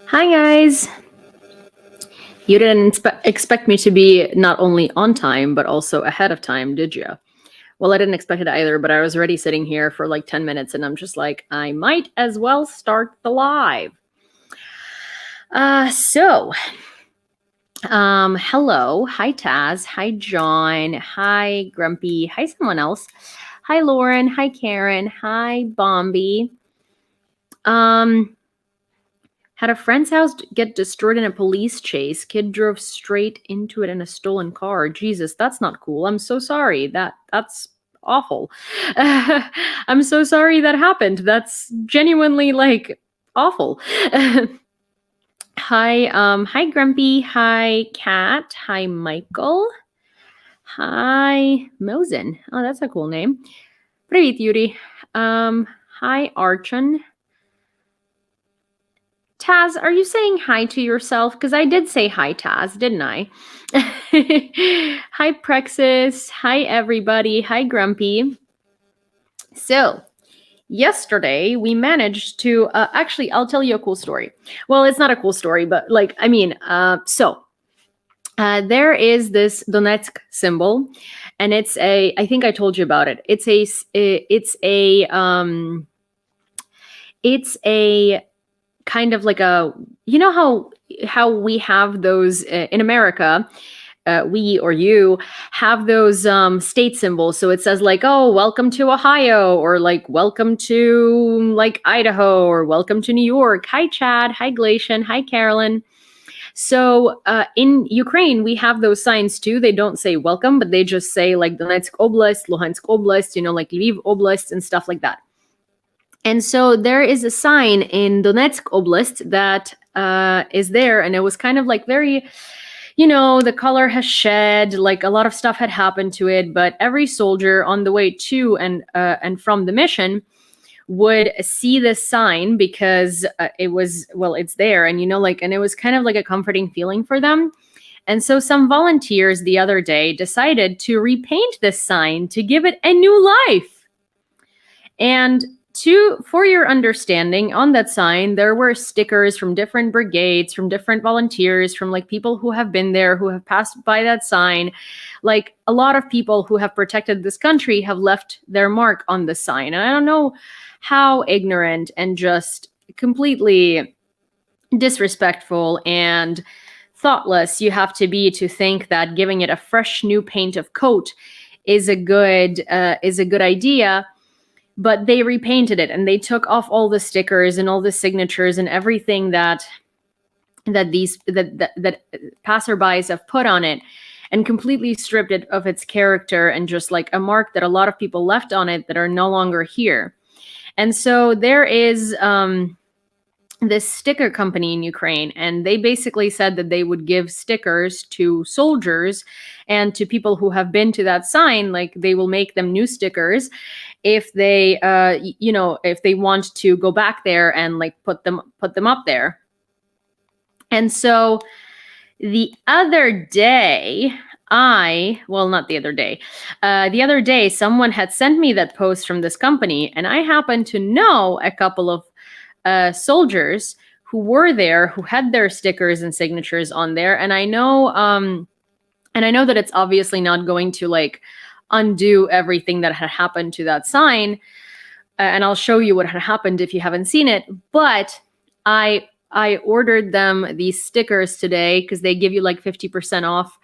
Hi guys! You didn't expect me to be not only on time, but also ahead of time, did you? Well, I didn't expect it either, but I was already sitting here for like 10 minutes and I'm just like, I might as well start the live. Hello. Hi, Taz. Hi, John. Hi, Grumpy. Hi, someone else. Hi, Lauren. Hi, Karen. Hi, Bombi. Had a friend's house get destroyed in a police chase. Kid drove straight into it in a stolen car. Jesus, that's not cool. I'm so sorry. That's awful. I'm so sorry that happened. That's genuinely like awful. Hi Grumpy. Hi Kat. Hi Michael. Hi Mosen. Oh, that's a cool name. Привет, Yuri. Hi Archon. Taz, are you saying hi to yourself? Because I did say hi, Taz, didn't I? Hi, Prexis. Hi, everybody. Hi, Grumpy. So, yesterday we managed to actually, I'll tell you a cool story. Well, it's not a cool story, but there is this Donetsk symbol, and it's I think I told you about it. It's a kind of like how we have those in America, we or you have those state symbols. So it says like, oh, welcome to Ohio, or like welcome to like Idaho, or welcome to New York. Hi Chad, hi Glacian, hi Carolyn. So in Ukraine, we have those signs too. They don't say welcome, but they just say like Donetsk Oblast, Luhansk Oblast, like Lviv Oblast and stuff like that. And so there is a sign in Donetsk Oblast that is there, and it was kind of like very, the color has shed, like a lot of stuff had happened to it, but every soldier on the way to and from the mission would see this sign because it's there, and and it was kind of like a comforting feeling for them. And so some volunteers the other day decided to repaint this sign to give it a new life. And for your understanding, on that sign, there were stickers from different brigades, from different volunteers, from like people who have been there, who have passed by that sign. Like a lot of people who have protected this country have left their mark on the sign. And I don't know how ignorant and just completely disrespectful and thoughtless you have to be to think that giving it a fresh new paint of coat is a good idea. But they repainted it, and they took off all the stickers and all the signatures and everything that passerbys have put on it, and completely stripped it of its character and just like a mark that a lot of people left on it that are no longer here. And so there is this sticker company in Ukraine, and they basically said that they would give stickers to soldiers and to people who have been to that sign. Like they will make them new stickers if they if they want to go back there and like put them up there. And so the other day, the other day someone had sent me that post from this company, and I happen to know a couple of soldiers who were there, who had their stickers and signatures on there. And I know that it's obviously not going to like undo everything that had happened to that sign. And I'll show you what had happened if you haven't seen it. But I ordered them these stickers today because they give you like 50% off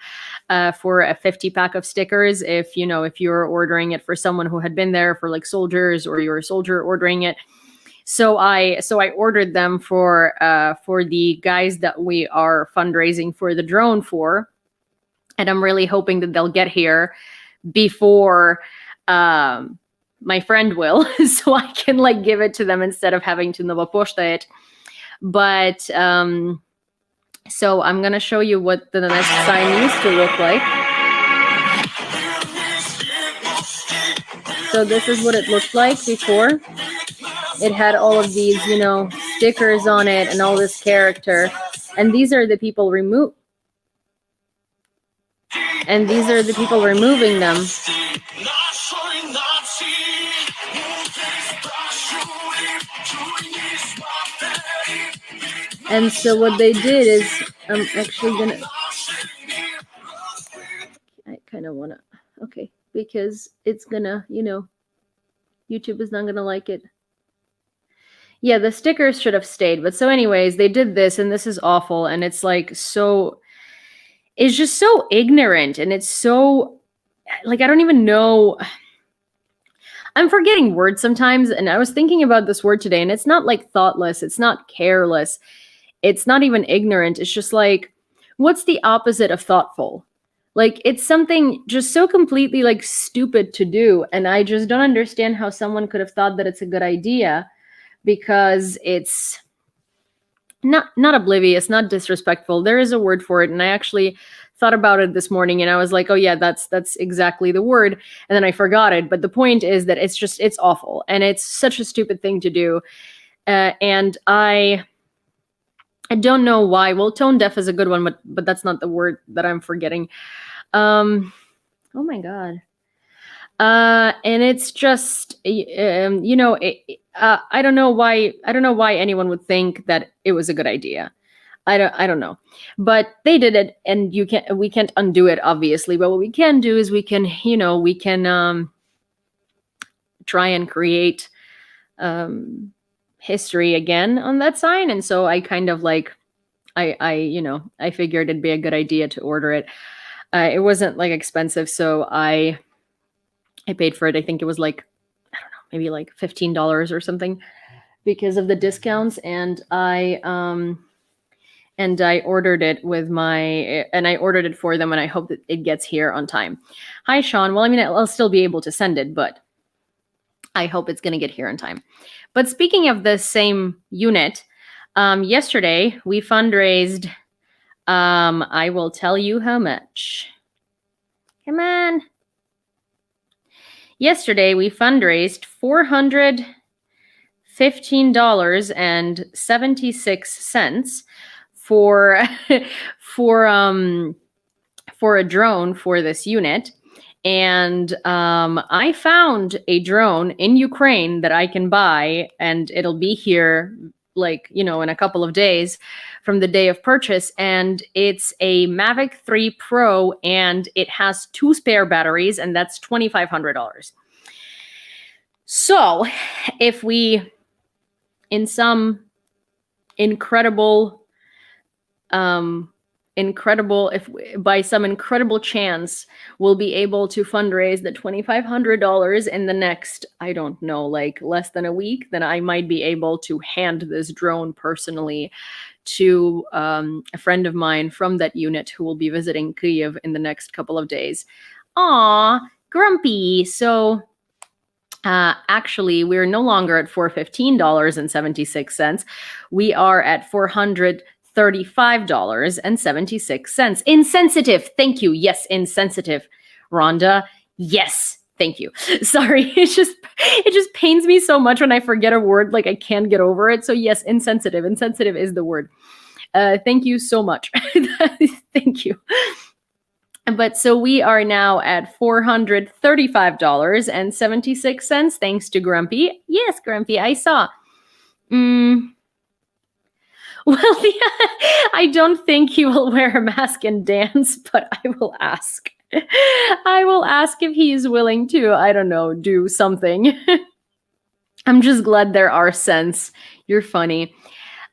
for a 50-pack of stickers if you're ordering it for someone who had been there, for like soldiers, or you're a soldier ordering it. So I ordered them for the guys that we are fundraising for the drone for, and I'm really hoping that they'll get here before my friend will, so I can like give it to them instead of having to Nova Poshta it. But so I'm gonna show you what the next sign used to look like. So this is what it looked like before. It had all of these, stickers on it and all this character. And these are the people removing them. And so what they did is, I'm actually gonna, I kind of want to, okay, because it's gonna, YouTube is not gonna like it. Yeah, the stickers should have stayed. But so anyways, they did this, and this is awful. And it's like, it's just so ignorant. And it's so, like, I don't even know. I'm forgetting words sometimes. And I was thinking about this word today, and it's not like thoughtless. It's not careless. It's not even ignorant. It's just like, what's the opposite of thoughtful? Like, it's something just so completely like stupid to do. And I just don't understand how someone could have thought that it's a good idea, because it's not oblivious, not disrespectful. There is a word for it. And I actually thought about it this morning, and I was like, oh yeah, that's exactly the word. And then I forgot it. But the point is that it's awful. And it's such a stupid thing to do. And I don't know why. Well, tone deaf is a good one, but that's not the word that I'm forgetting. Oh my God. And it's just, I don't know why anyone would think that it was a good idea. I don't know, but they did it, and we can't undo it, obviously. But what we can do is we can try and create history again on that sign. And so I kind of like, I figured it'd be a good idea to order it. It wasn't like expensive, so I paid for it. I think it was like, I don't know, maybe like $15 or something because of the discounts. And I ordered it I ordered it for them, and I hope that it gets here on time. Hi, Sean. Well, I mean, I'll still be able to send it, but I hope it's going to get here on time. But speaking of the same unit, yesterday we fundraised, I will tell you how much. Come on. Yesterday, we fundraised $415.76 for for a drone for this unit. And I found a drone in Ukraine that I can buy, and it'll be here in a couple of days from the day of purchase. And it's a Mavic 3 Pro, and it has 2 spare batteries, and that's $2,500. So if we, in some if by some incredible chance we'll be able to fundraise the $2,500 in the next, I don't know, like less than a week, then I might be able to hand this drone personally to a friend of mine from that unit who will be visiting Kyiv in the next couple of days. Aw, Grumpy. So actually, we're no longer at $415.76. We are at $435.76. Insensitive. Thank you. Yes, insensitive. Rhonda. Yes. Thank you. Sorry. It just pains me so much when I forget a word, like I can't get over it. So yes, insensitive. Insensitive is the word. Thank you so much. Thank you. But so we are now at $435.76, thanks to Grumpy. Yes, Grumpy, I saw. Well, yeah, I don't think he will wear a mask and dance, but I will ask. I will ask if he is willing to, I don't know, do something. I'm just glad there are scents. You're funny.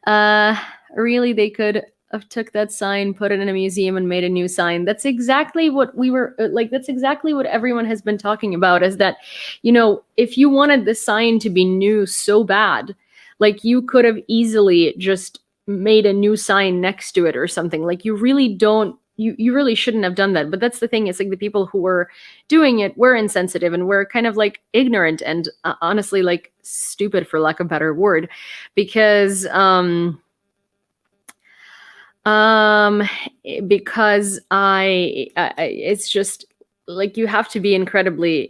Really, they could have took that sign, put it in a museum, and made a new sign. That's exactly what we were like. That's exactly what everyone has been talking about, is that, if you wanted the sign to be new so bad, like you could have easily just made a new sign next to it or something. Like you really shouldn't have done that. But that's the thing. It's like the people who were doing it were insensitive and were kind of like ignorant and honestly like stupid, for lack of a better word, because it's just like you have to be incredibly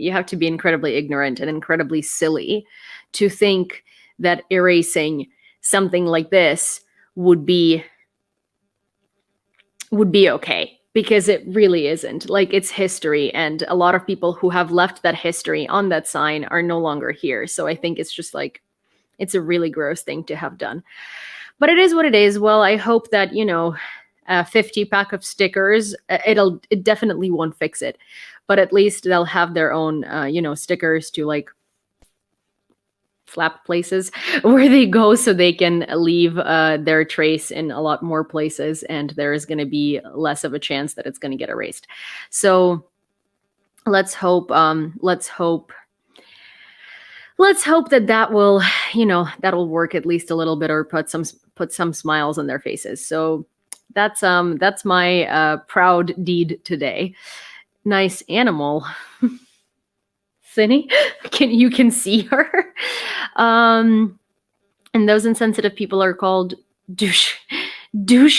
ignorant and incredibly silly to think that erasing something like this would be okay, because it really isn't. Like, it's history, and a lot of people who have left that history on that sign are no longer here. So I think it's just like, It's a really gross thing to have done. But it is what it is. Well, I hope that, a 50 pack of stickers, it definitely won't fix it. But at least they'll have their own, stickers to like flap places where they go, so they can leave their trace in a lot more places, and there is going to be less of a chance that it's going to get erased. So let's hope that will, that'll work at least a little bit, or put some smiles on their faces. So that's my proud deed today. Nice animal. Cindy, you can see her. And those insensitive people are called douche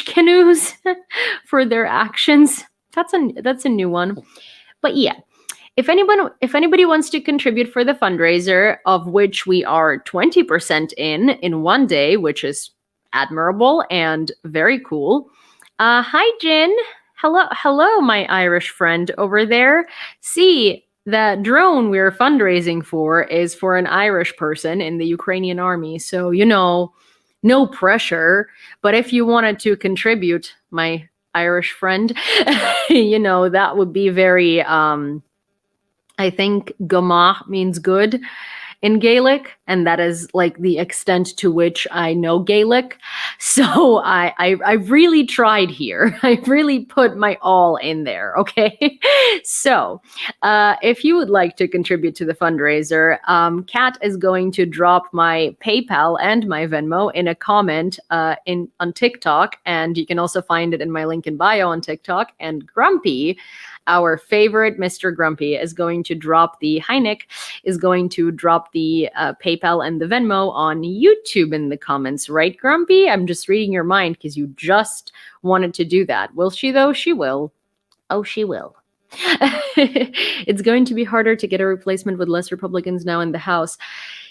canoes for their actions. That's a new one. But yeah, if anybody wants to contribute for the fundraiser, of which we are 20% in one day, which is admirable and very cool. Hi, Jin. Hello, my Irish friend over there. See, that drone we're fundraising for is for an Irish person in the Ukrainian army. So, no pressure. But if you wanted to contribute, my Irish friend, that would be very, I think Gama means good in Gaelic, and that is like the extent to which I know Gaelic. So I really tried here. I really put my all in there. Okay. So if you would like to contribute to the fundraiser, Kat is going to drop my PayPal and my Venmo in a comment on TikTok, and you can also find it in my link in bio on TikTok. And Grumpy, our favorite Mr. Grumpy, is going to drop the PayPal and the Venmo on YouTube in the comments, right, Grumpy? I'm just reading your mind because you just wanted to do that. Will she, though? She will. Oh, she will. It's going to be harder to get a replacement with less Republicans now in the House.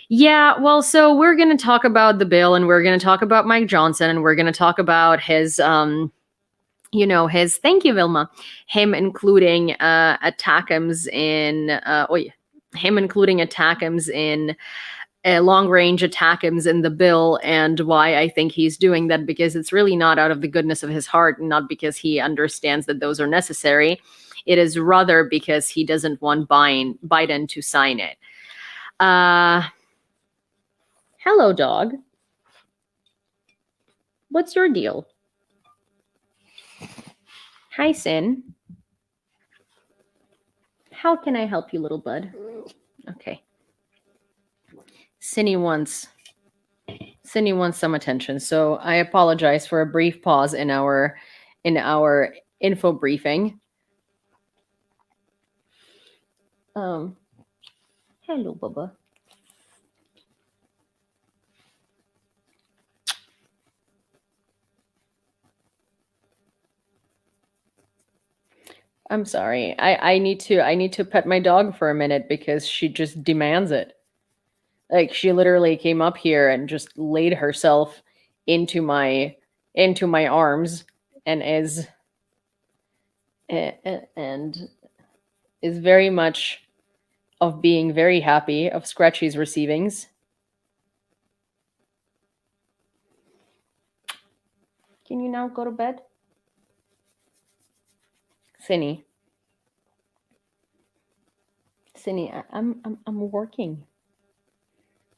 Yeah, well, so we're going to talk about the bill, and we're going to talk about Mike Johnson, and we're going to talk about his thank you, Vilma, him including ATACMS in long-range ATACMS in the bill, and why I think he's doing that, because it's really not out of the goodness of his heart, and not because he understands that those are necessary. It is rather because he doesn't want Biden to sign it. Hello, dog. What's your deal? Hi, Sin. How can I help you, little bud? Okay. Cinny wants some attention, so I apologize for a brief pause in our info briefing. Hello, Bubba. I'm sorry. I need to pet my dog for a minute because she just demands it. Like, she literally came up here and just laid herself into my arms, and is very much of being very happy of Scratchy's receivings. Can you now go to bed? Cinny, I'm working.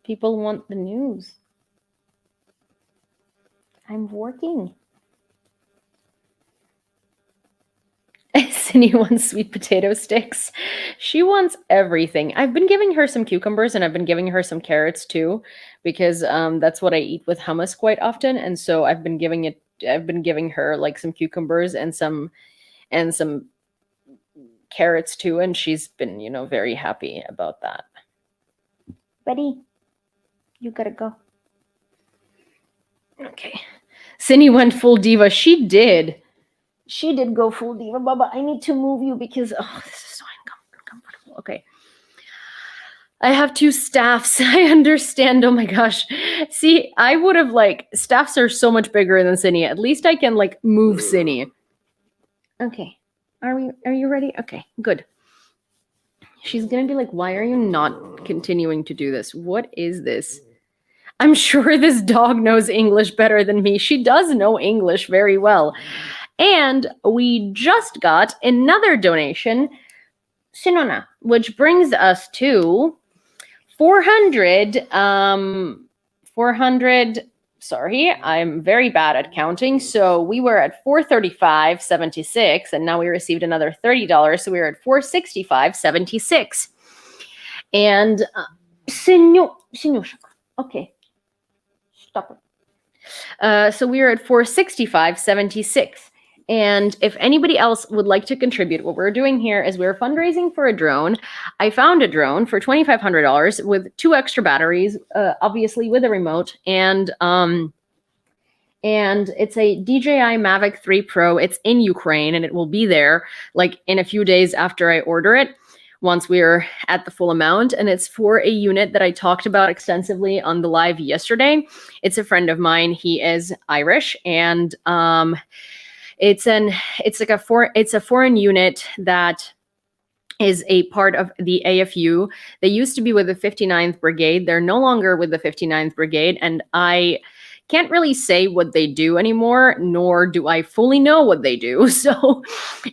People want the news. I'm working. Cindy wants sweet potato sticks. She wants everything. I've been giving her some cucumbers, and I've been giving her some carrots too, because that's what I eat with hummus quite often. And so I've been giving her like some cucumbers and some carrots too, and she's been, very happy about that. Buddy, you gotta go. Okay. Cindy went full diva. She did go full diva. Baba, I need to move you because this is so uncomfortable. Okay. I have 2 staffs. I understand. Oh my gosh. See, I would have staffs are so much bigger than Cindy. At least I can move Cindy. Okay. Are you ready? Okay, good. She's gonna be like, why are you not continuing to do this? What is this? I'm sure this dog knows English better than me. She does know English very well. And we just got another donation, Sinona, which brings us to 400, 400, sorry, I'm very bad at counting. So we were at $435.76, and now we received another $30. So we were at $465.76. And, Sinushka, okay, stop it. So we are at $465.76. And if anybody else would like to contribute, what we're doing here is we're fundraising for a drone. I found a drone for $2,500 with 2 extra batteries, obviously with a remote, and it's a DJI Mavic 3 Pro. It's in Ukraine, and it will be there like in a few days after I order it, once we're at the full amount. And it's for a unit that I talked about extensively on the live yesterday. It's a friend of mine. He is Irish, and it's a foreign unit that is a part of the AFU. They used to be with the 59th Brigade. They're no longer with the 59th Brigade, and I can't really say what they do anymore, nor do I fully know what they do. So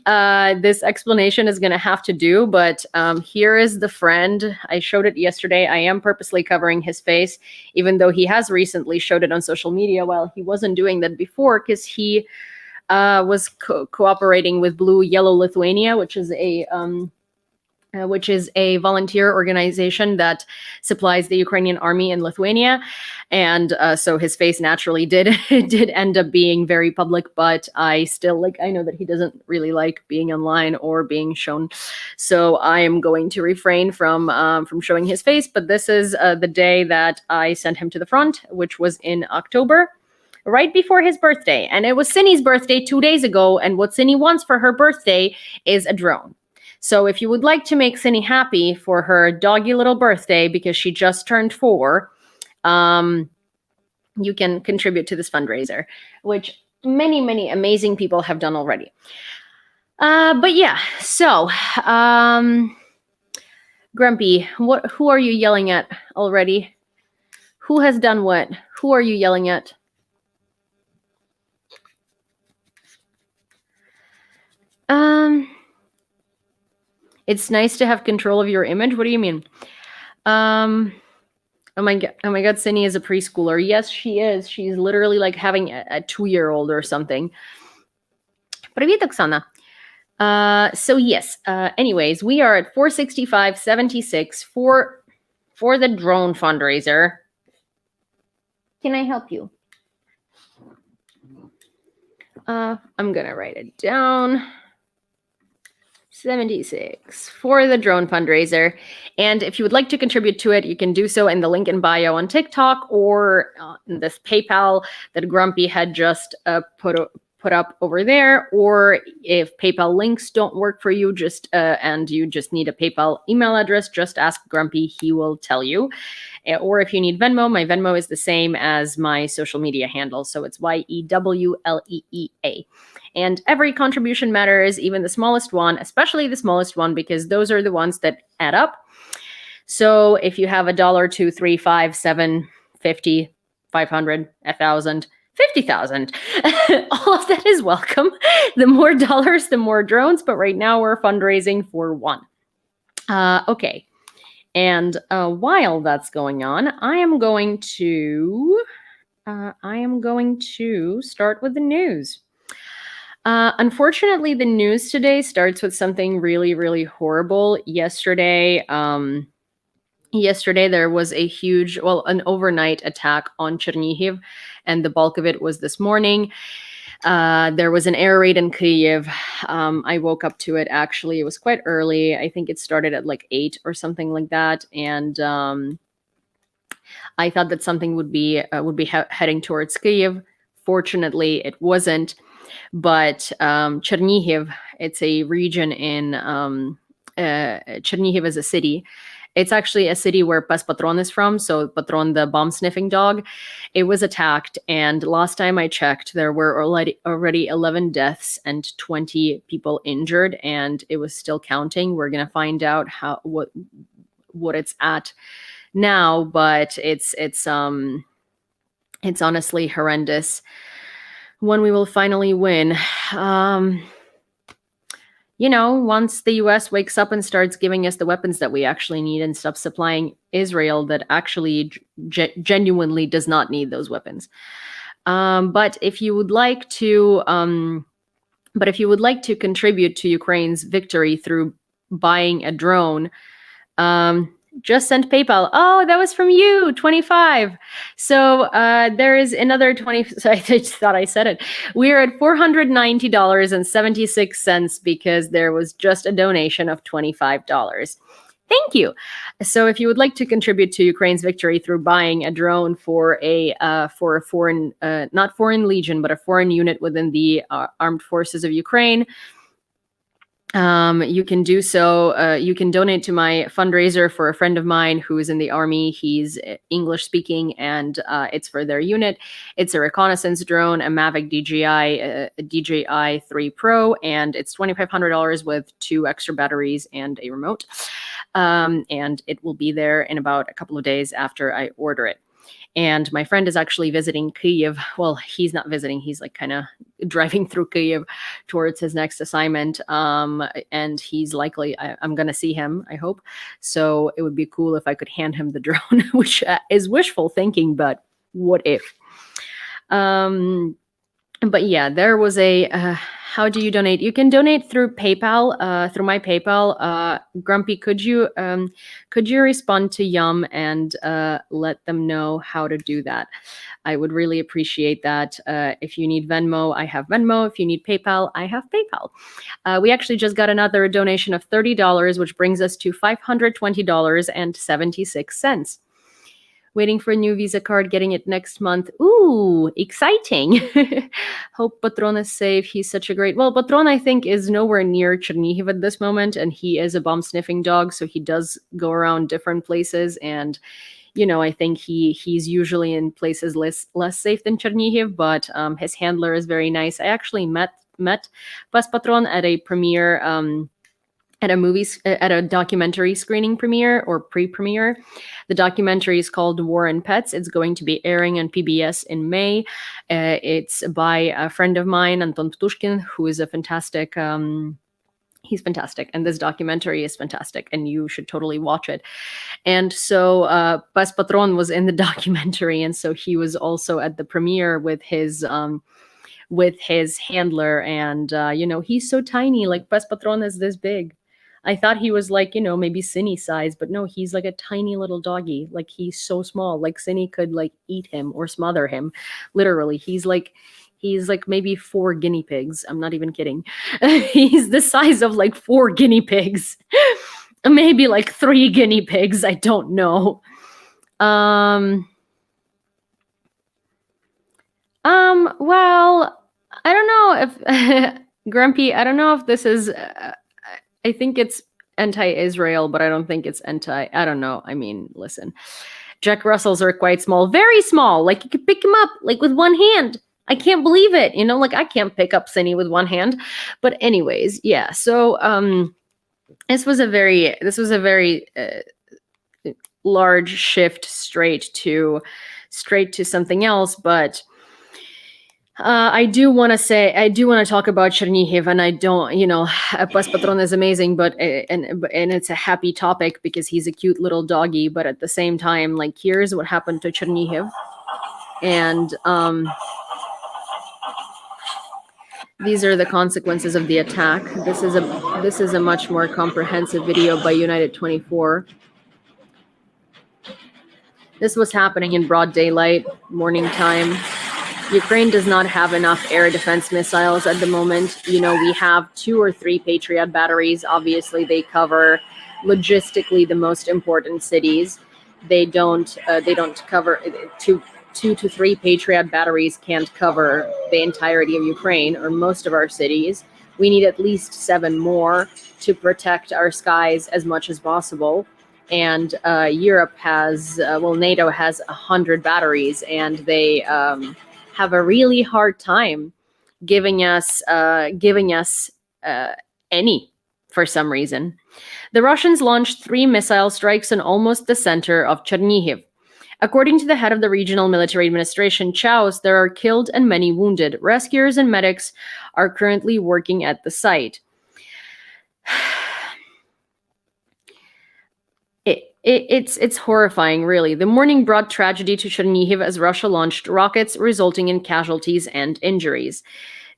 this explanation is going to have to do, but here is the friend. I showed it yesterday. I am purposely covering his face, even though he has recently showed it on social media while he wasn't doing that before, because he was cooperating with Blue Yellow Lithuania, which is a volunteer organization that supplies the Ukrainian army in Lithuania. And so his face naturally did end up being very public, but I still I know that he doesn't really like being online or being shown. So I am going to refrain from showing his face. But this is the day that I sent him to the front, which was in October, right before his birthday. And it was Cindy's birthday 2 days ago. And what Cindy wants for her birthday is a drone. So if you would like to make Cindy happy for her doggy little birthday, because she just turned 4, you can contribute to this fundraiser, which many, many amazing people have done already. But yeah, so Grumpy, who are you yelling at already? Who has done what? Who are you yelling at? It's nice to have control of your image. What do you mean? Oh my god, Cindy is a preschooler. Yes, she is. She's literally like having a 2-year-old or something. Привет, Oksana. So yes, anyways, we are at $465.76 for the drone fundraiser. Can I help you? I'm gonna write it down. 76 for the drone fundraiser. And if you would like to contribute to it, you can do so in the link in bio on TikTok, or in this PayPal that Grumpy had just put up over there. Or if PayPal links don't work for you, and you just need a PayPal email address, just ask Grumpy, he will tell you. Or if you need Venmo, my Venmo is the same as my social media handle. So it's YEWLEEA. And every contribution matters, even the smallest one, especially the smallest one, because those are the ones that add up. So if you have $1, $2, $3, $5, $7, $50, $500, $1,000, $50,000, all of that is welcome. The more dollars, the more drones. But right now we're fundraising for 1. Okay. And while that's going on, I am going to start with the news. Unfortunately, the news today starts with something really, really horrible. Yesterday, there was an overnight attack on Chernihiv, and the bulk of it was this morning. There was an air raid in Kyiv. I woke up to it, actually. It was quite early. I think it started at like 8 or something like that. And I thought that something would be heading towards Kyiv. Fortunately, it wasn't. But Chernihiv, it's a region in Chernihiv is a city. It's actually a city where Pes Patron is from, so Patron, the bomb-sniffing dog. It was attacked, and last time I checked, there were already 11 deaths and 20 people injured, and it was still counting. We're gonna find out what it's at now, but it's It's honestly horrendous. When we will finally win. Once the US wakes up and starts giving us the weapons that we actually need and stops supplying Israel that actually genuinely does not need those weapons. But if you would like to contribute to Ukraine's victory through buying a drone, just send PayPal. Oh, that was from you, 25. So there is another 20. So I just thought I said it. We're at $490.76 because there was just a donation of $25. Thank you. So if you would like to contribute to Ukraine's victory through buying a drone for a foreign, not foreign legion, but a foreign unit within the armed forces of Ukraine, you can do so. You can donate to my fundraiser for a friend of mine who is in the army. He's English speaking, and it's for their unit. It's a reconnaissance drone, a Mavic DJI 3 Pro, and it's $2,500 with 2 extra batteries and a remote. And it will be there in about a couple of days after I order it. And my friend is actually visiting Kyiv. Well, he's not visiting. He's like kind of driving through Kyiv towards his next assignment. And he's likely, I'm going to see him, I hope. So it would be cool if I could hand him the drone, which is wishful thinking, but what if? But yeah, there was a, how do you donate? You can donate through PayPal, through my PayPal. Grumpy, could you respond to Yum and let them know how to do that? I would really appreciate that. If you need Venmo, I have Venmo. If you need PayPal, I have PayPal. We actually just got another donation of $30, which brings us to $520.76. Waiting for a new Visa card, getting it next month. Ooh, exciting. Hope Patron is safe. He's such a great... Well, Patron, I think, is nowhere near Chernihiv at this moment, and he is a bomb-sniffing dog, so he does go around different places, and, I think he's usually in places less safe than Chernihiv, but his handler is very nice. I actually met Pas Patron at a premiere... at a documentary screening premiere or pre-premiere. The documentary is called War and Pets. It's going to be airing on PBS in May. It's by a friend of mine, Anton Ptushkin, who is a fantastic... he's fantastic, and this documentary is fantastic, and you should totally watch it. And so Pas Patron was in the documentary, and so he was also at the premiere with his handler, and he's so tiny. Like, Pas Patron is this big. I thought he was like, maybe Cinny size, but no, he's like a tiny little doggy. Like, he's so small. Like, Cinny could like eat him or smother him. Literally, he's like maybe 4 guinea pigs. I'm not even kidding. He's the size of like 4 guinea pigs. Maybe like 3 guinea pigs. I don't know. Well, I don't know if Grumpy, I don't know if this is I think it's anti-Israel, but I don't think it's I don't know. I mean, listen. Jack Russells are quite small, very small. Like, you could pick him up like with one hand. I can't believe it. Like, I can't pick up Cinny with one hand. But anyways, yeah. So this was a very large shift straight to something else, but I do want to talk about Chernihiv, and I don't, Pas Patron is amazing, but and it's a happy topic because he's a cute little doggy, but at the same time, like, here's what happened to Chernihiv, and these are the consequences of the attack. This is a much more comprehensive video by United 24. This was happening in broad daylight, morning time. Ukraine does not have enough air defense missiles at the moment. We have 2 or 3 Patriot batteries. Obviously, they cover logistically the most important cities. They don't cover 2 to 3 Patriot batteries can't cover the entirety of Ukraine or most of our cities. We need at least 7 more to protect our skies as much as possible. And Europe has, NATO has 100 batteries, and they have a really hard time giving us any for some reason. The Russians launched 3 missile strikes on almost the center of Chernihiv. According to the head of the regional military administration, Chaos, there are killed and many wounded. Rescuers and medics are currently working at the site. It's horrifying, really. The morning brought tragedy to Chernihiv as Russia launched rockets, resulting in casualties and injuries.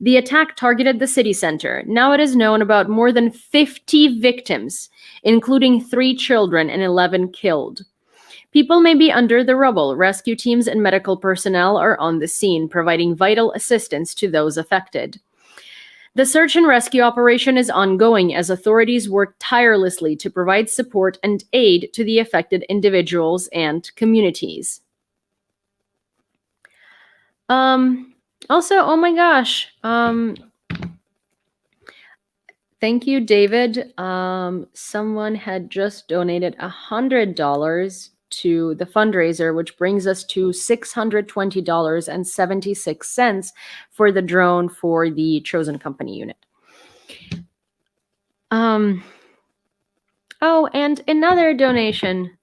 The attack targeted the city center. Now it is known about more than 50 victims, including 3 children and 11 killed. People may be under the rubble. Rescue teams and medical personnel are on the scene, providing vital assistance to those affected. The search and rescue operation is ongoing as authorities work tirelessly to provide support and aid to the affected individuals and communities. Also, oh my gosh, thank you, David. Someone had just donated $100 to the fundraiser, which brings us to $620.76 for the drone for the Chosen Company unit. Oh, and another donation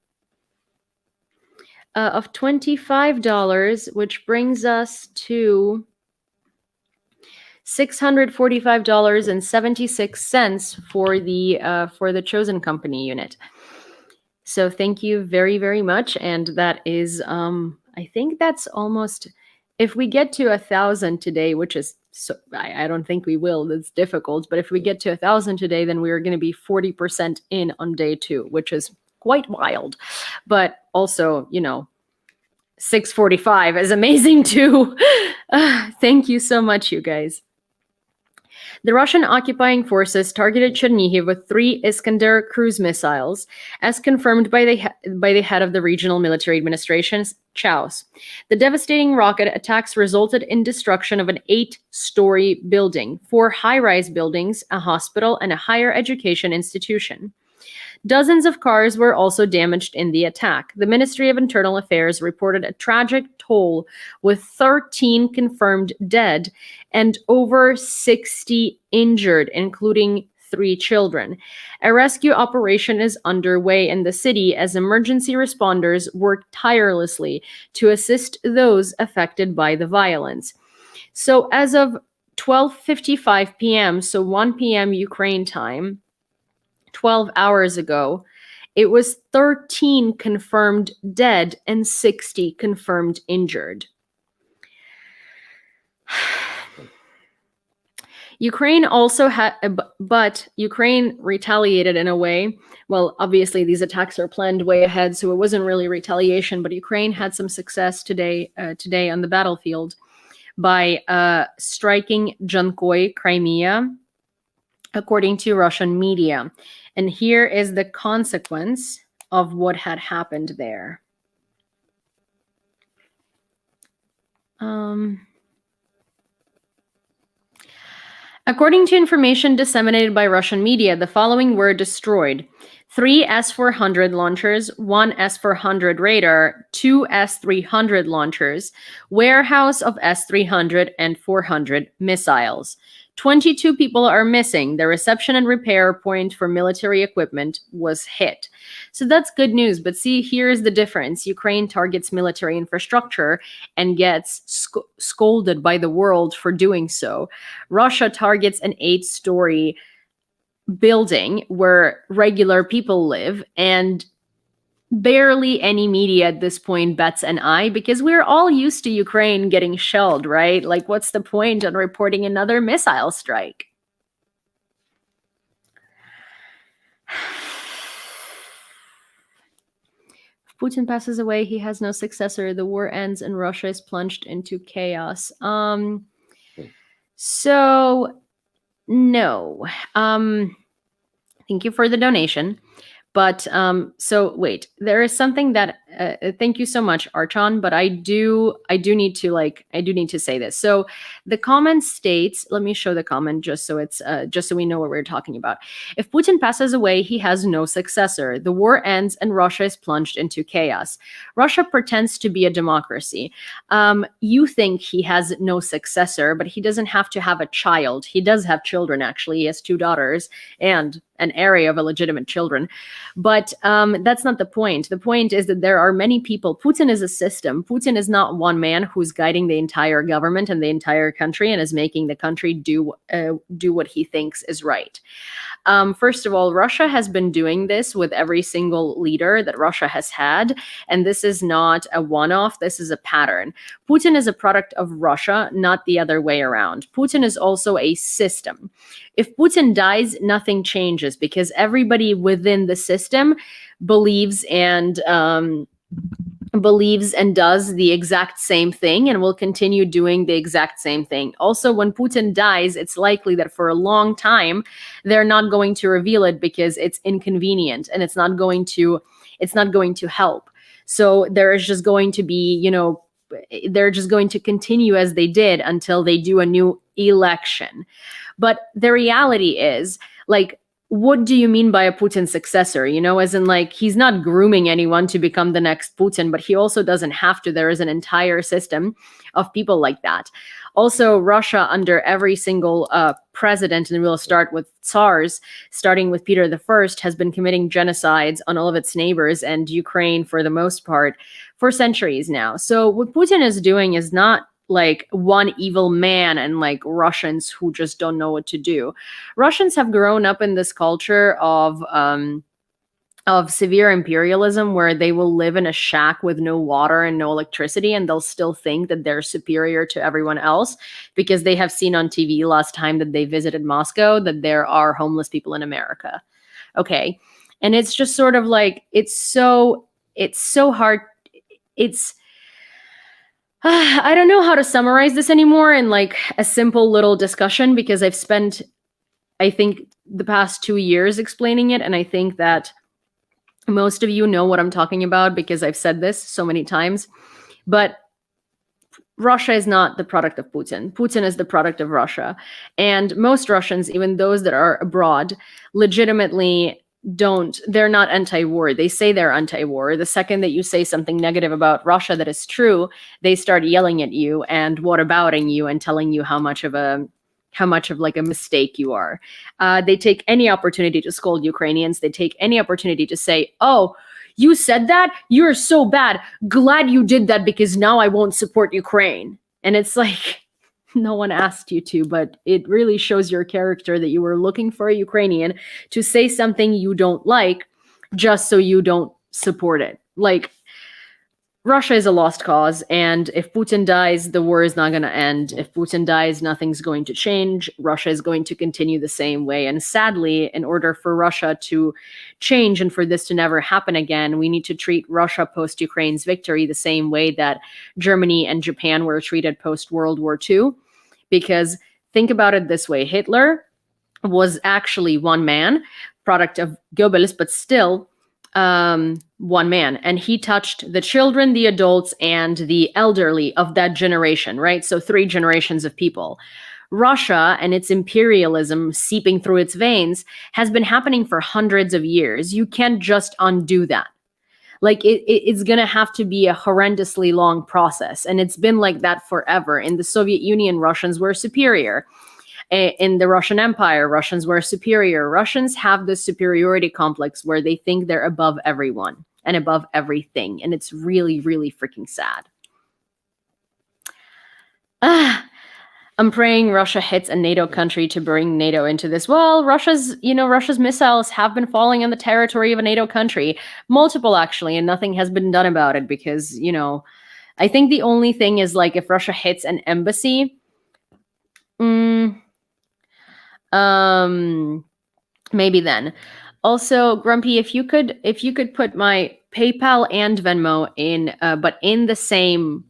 of $25, which brings us to $645.76 for the Chosen Company unit. So thank you very, very much. And that is, I think that's almost, if we get to 1,000 today, which is, so, I don't think we will, that's difficult. But if we get to 1,000 today, then we are going to be 40% in on day 2, which is quite wild. But also, you know, 645 is amazing too. Thank you so much, you guys. The Russian occupying forces targeted Chernihiv with 3 Iskander cruise missiles, as confirmed by the head of the regional military administration, Chaos. The devastating rocket attacks resulted in destruction of an 8-story building, 4 high-rise buildings, a hospital, and a higher education institution. Dozens of cars were also damaged in the attack. The Ministry of Internal Affairs reported a tragic toll with 13 confirmed dead and over 60 injured, including 3 children. A rescue operation is underway in the city as emergency responders work tirelessly to assist those affected by the violence. So as of 12:55 p.m., so 1 p.m. Ukraine time, 12 hours ago, it was 13 confirmed dead and 60 confirmed injured. Ukraine also had, but Ukraine retaliated in a way. Well, obviously these attacks are planned way ahead, so it wasn't really retaliation, but Ukraine had some success today on the battlefield by striking Jankoy, Crimea, according to Russian media. And here is the consequence of what had happened there. According to information disseminated by Russian media, the following were destroyed: 3 S-400 launchers, 1 S-400 radar, 2 S-300 launchers, warehouse of S-300 and 400 missiles. 22 people are missing. The reception and repair point for military equipment was hit. So that's good news. But see, here's the difference. Ukraine targets military infrastructure and gets scolded by the world for doing so. Russia targets an 8-story building where regular people live, and barely any media at this point bats an eye because we're all used to Ukraine getting shelled, right? Like, what's the point on reporting another missile strike? If Putin passes away, he has no successor. The war ends and Russia is plunged into chaos. So no. Thank you for the donation. But so wait, there is something that thank you so much, Archon. But I do need to say this. So the comment states, let me show the comment just so it's just so we know what we're talking about. If Putin passes away, he has no successor. The war ends and Russia is plunged into chaos. Russia pretends to be a democracy. You think he has no successor, but he doesn't have to have a child. He does have children, actually. He has 2 daughters and an area of illegitimate children. But that's not the point. The point is that there are many people. Putin is a system. Putin is not one man who's guiding the entire government and the entire country and is making the country do what he thinks is right. First of all, Russia has been doing this with every single leader that Russia has had, and this is not a one-off, this is a pattern. Putin is a product of Russia, not the other way around. Putin is also a system. If Putin dies, nothing changes because everybody within the system believes and does the exact same thing and will continue doing the exact same thing. Also, when Putin dies, it's likely that for a long time they're not going to reveal it because it's inconvenient and it's not going to help. So there is just going to be, they're just going to continue as they did until they do a new election. But the reality is, like, what do you mean by a Putin successor? As in, like, he's not grooming anyone to become the next Putin, but he also doesn't have to. There is an entire system of people like that. Also, Russia, under every single president, and we'll start with Tsars, starting with Peter I, has been committing genocides on all of its neighbors and Ukraine for the most part for centuries now. So what Putin is doing is not like one evil man and like Russians who just don't know what to do. Russians have grown up in this culture of severe imperialism where they will live in a shack with no water and no electricity, and they'll still think that they're superior to everyone else because they have seen on TV last time that they visited Moscow that there are homeless people in America. Okay. And it's just sort of like, it's so hard. I don't know how to summarize this anymore in like a simple little discussion because I've spent, I think, the past 2 years explaining it. And I think that most of you know what I'm talking about because I've said this so many times. But Russia is not the product of Putin. Putin is the product of Russia. And most Russians, even those that are abroad, legitimately they're not anti-war. They say they're anti-war. The second that you say something negative about Russia that is true, they start yelling at you and whatabouting you and telling you how much of like a mistake you are. They take any opportunity to scold Ukrainians. They take any opportunity to say, oh, you said that? You're so bad. Glad you did that because now I won't support Ukraine. And it's like, no one asked you to, but it really shows your character that you were looking for a Ukrainian to say something you don't like just so you don't support it. Like, Russia is a lost cause, and if Putin dies, the war is not going to end. If Putin dies, nothing's going to change. Russia is going to continue the same way. And sadly, in order for Russia to change and for this to never happen again, we need to treat Russia post-Ukraine's victory the same way that Germany and Japan were treated post-World War II. Because think about it this way, Hitler was actually one man, product of Goebbels, but still one man, and he touched the children, the adults, and the elderly of that generation, right? So 3 generations of people. Russia and its imperialism seeping through its veins has been happening for hundreds of years. You can't just undo that. Like it's going to have to be a horrendously long process. And it's been like that forever. In the Soviet Union, Russians were superior. In the Russian Empire, Russians were superior. Russians have this superiority complex where they think they're above everyone and above everything. And it's really, really freaking sad. I'm praying Russia hits a NATO country to bring NATO into this. Well, Russia's missiles have been falling on the territory of a NATO country, multiple actually, and nothing has been done about it because, I think the only thing is like if Russia hits an embassy, maybe then. Also, Grumpy, if you could put my PayPal and Venmo in, but in the same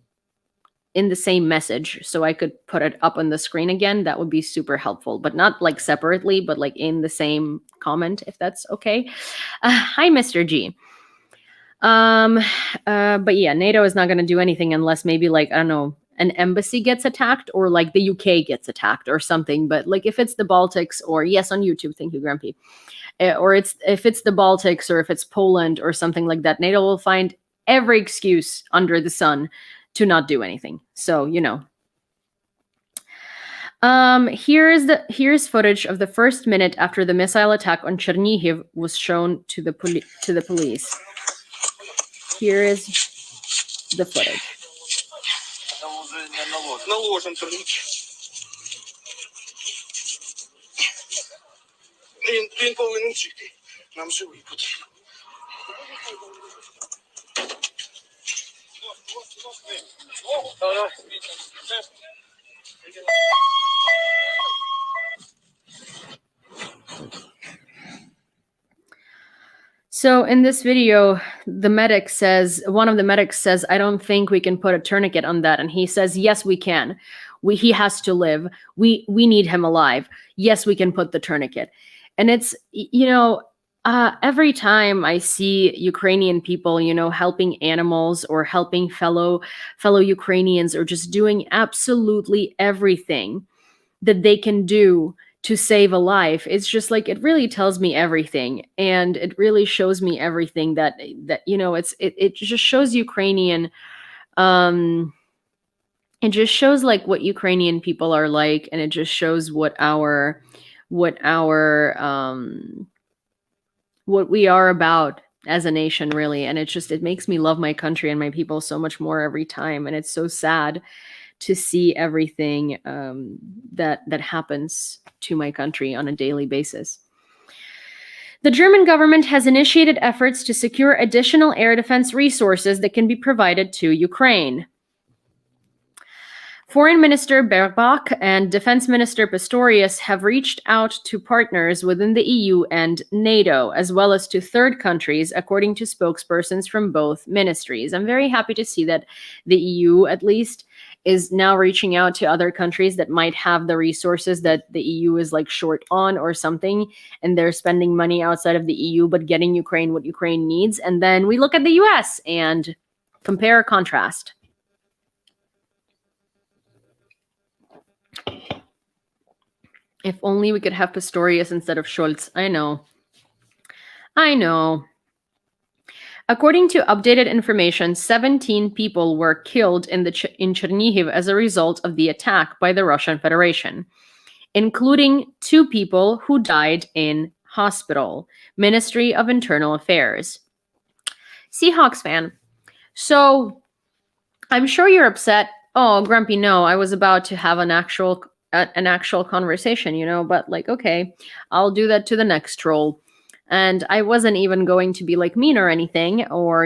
message, so I could put it up on the screen again, that would be super helpful. But not like separately, but like in the same comment, if that's okay. Hi, Mr. G. But yeah, NATO is not going to do anything unless maybe like, I don't know, an embassy gets attacked or like the UK gets attacked or something. But like if it's the Baltics or yes, on YouTube, thank you, Grumpy. Or if it's the Baltics or if it's Poland or something like that, NATO will find every excuse under the sun to not do anything. So, Here's footage of the first minute after the missile attack on Chernihiv was shown to the police. Here is the footage. So in this video, one of the medics says, I don't think we can put a tourniquet on that. And he says, yes, we can. He has to live. We need him alive. Yes, we can put the tourniquet. And it's, every time I see Ukrainian people, helping animals or helping fellow Ukrainians or just doing absolutely everything that they can do to save a life, it's just like, it really tells me everything. And it really shows me everything that it just shows Ukrainian, it just shows like what Ukrainian people are like. And it just shows what we are about as a nation, really. And it makes me love my country and my people so much more every time. And it's so sad to see everything that happens to my country on a daily basis. The German government has initiated efforts to secure additional air defense resources that can be provided to Ukraine. Foreign Minister Baerbock and Defense Minister Pistorius have reached out to partners within the EU and NATO, as well as to third countries, according to spokespersons from both ministries. I'm very happy to see that the EU, at least, is now reaching out to other countries that might have the resources that the EU is like short on or something, and they're spending money outside of the EU, but getting Ukraine what Ukraine needs. And then we look at the US and compare, contrast. If only we could have Pistorius instead of Scholz. I know. According to updated information, 17 people were killed in Chernihiv as a result of the attack by the Russian Federation, including 2 people who died in hospital. Ministry of Internal Affairs. Seahawks fan. So I'm sure you're upset. Oh, Grumpy, no, I was about to have an actual conversation, but like, okay, I'll do that to the next troll. And I wasn't even going to be like mean or anything, or,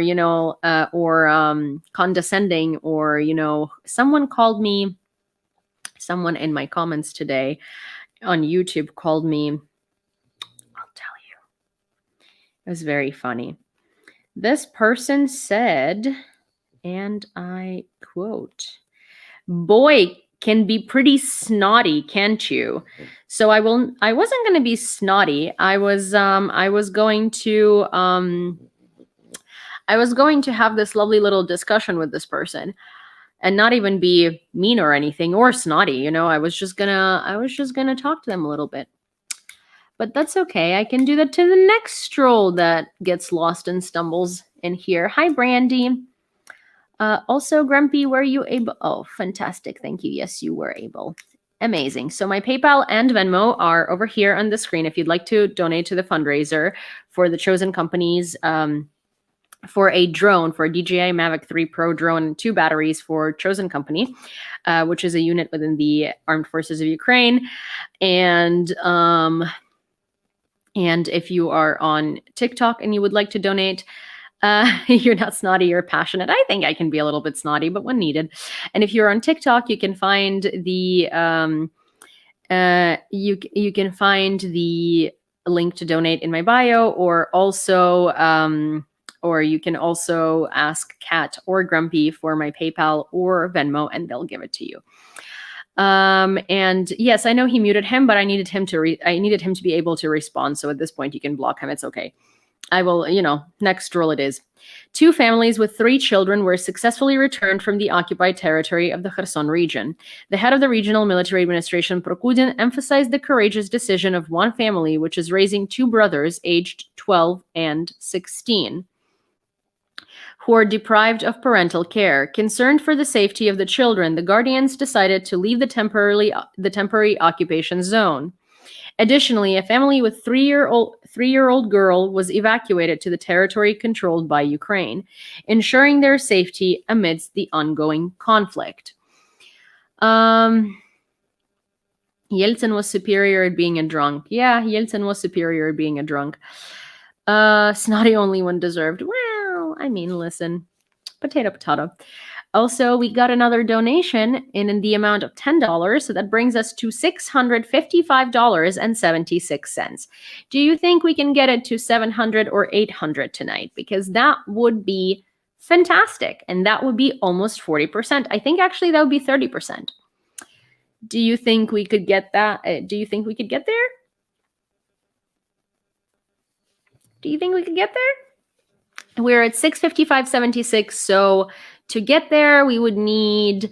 condescending, or, someone in my comments today on YouTube called me, I'll tell you, it was very funny. This person said, and I quote, "Boy can be pretty snotty, can't you?" So I wasn't going to be snotty. I was going to have this lovely little discussion with this person and not even be mean or anything or snotty. I was just going to talk to them a little bit. But that's okay. I can do that to the next troll that gets lost and stumbles in here. Hi, Brandy. Also, Grumpy, were you able? Oh, fantastic. Thank you. Yes, you were able. Amazing. So my PayPal and Venmo are over here on the screen if you'd like to donate to the fundraiser for the chosen companies for a drone, for a DJI Mavic 3 Pro drone and 2 batteries for chosen company, which is a unit within the Armed Forces of Ukraine. And if you are on TikTok and you would like to donate, you're not snotty, you're passionate. I think I can be a little bit snotty, but when needed. And if you're on TikTok, you can find the you can find the link to donate in my bio, or you can also ask Kat or Grumpy for my PayPal or Venmo, and they'll give it to you. And yes, I know he muted him, but I needed him to be able to respond. So at this point, you can block him. It's okay. I will, next roll it is. 2 families with 3 children were successfully returned from the occupied territory of the Kherson region. The head of the regional military administration, Prokudin, emphasized the courageous decision of one family, which is raising 2 brothers aged 12 and 16. who are deprived of parental care. Concerned for the safety of the children, the guardians decided to leave the temporary occupation zone. Additionally, a family with three-year-old girl was evacuated to the territory controlled by Ukraine, ensuring their safety amidst the ongoing conflict. Yeltsin was superior at being a drunk. Yeah, Yeltsin was superior at being a drunk. Snotty only one deserved. Well, I mean, listen, potato, potato. Also, we got another donation in the amount of $10, so that brings us to $655.76. Do you think we can get it to 700 or 800 tonight? Because that would be fantastic, and that would be almost 40%. I think actually that would be 30%. Do you think we could get that? Do you think we could get there? Do you think we could get there? We're at 655.76, so to get there, we would need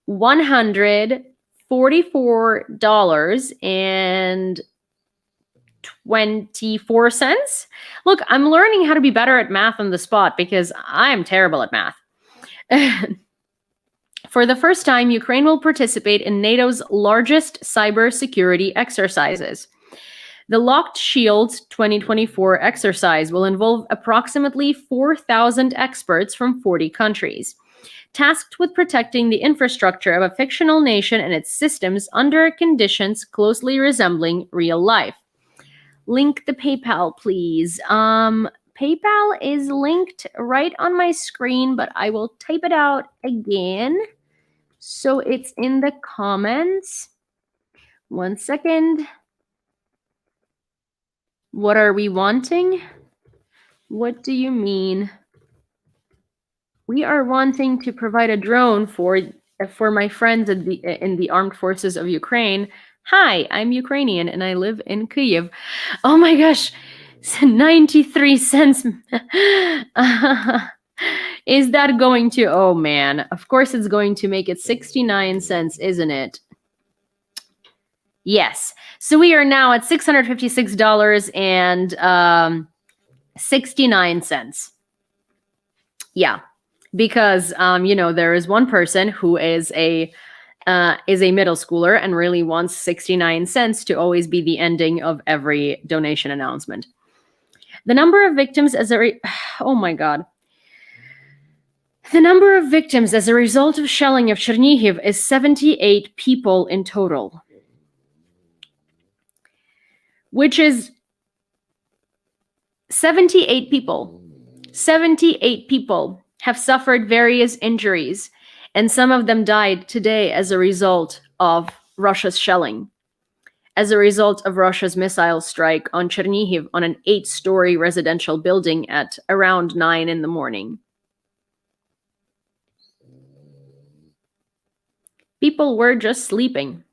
$144.24. Look, I'm learning how to be better at math on the spot because I am terrible at math. For the first time, Ukraine will participate in NATO's largest cybersecurity exercises. The Locked Shield 2024 exercise will involve approximately 4,000 experts from 40 countries, tasked with protecting the infrastructure of a fictional nation and its systems under conditions closely resembling real life. Link the PayPal, please. PayPal is linked right on my screen, but I will type it out again. So it's in the comments. 1 second. What are we wanting? What do you mean? We are wanting to provide a drone for my friends in the armed forces of Ukraine. Hi, I'm Ukrainian and I live in Kyiv. Oh my gosh, 93 cents. Is that going to? Oh man, of course it's going to make it 69 cents, isn't it? Yes. So we are now at $656.69. Yeah, because there is one person who is a middle schooler and really wants 69 cents to always be the ending of every donation announcement. The number of victims oh my God. The number of victims as a result of shelling of Chernihiv is 78 people in total, which is 78 people. 78 people have suffered various injuries, and some of them died today as a result of Russia's shelling, as a result of Russia's missile strike on Chernihiv on an 8-story residential building at around 9 in the morning. People were just sleeping.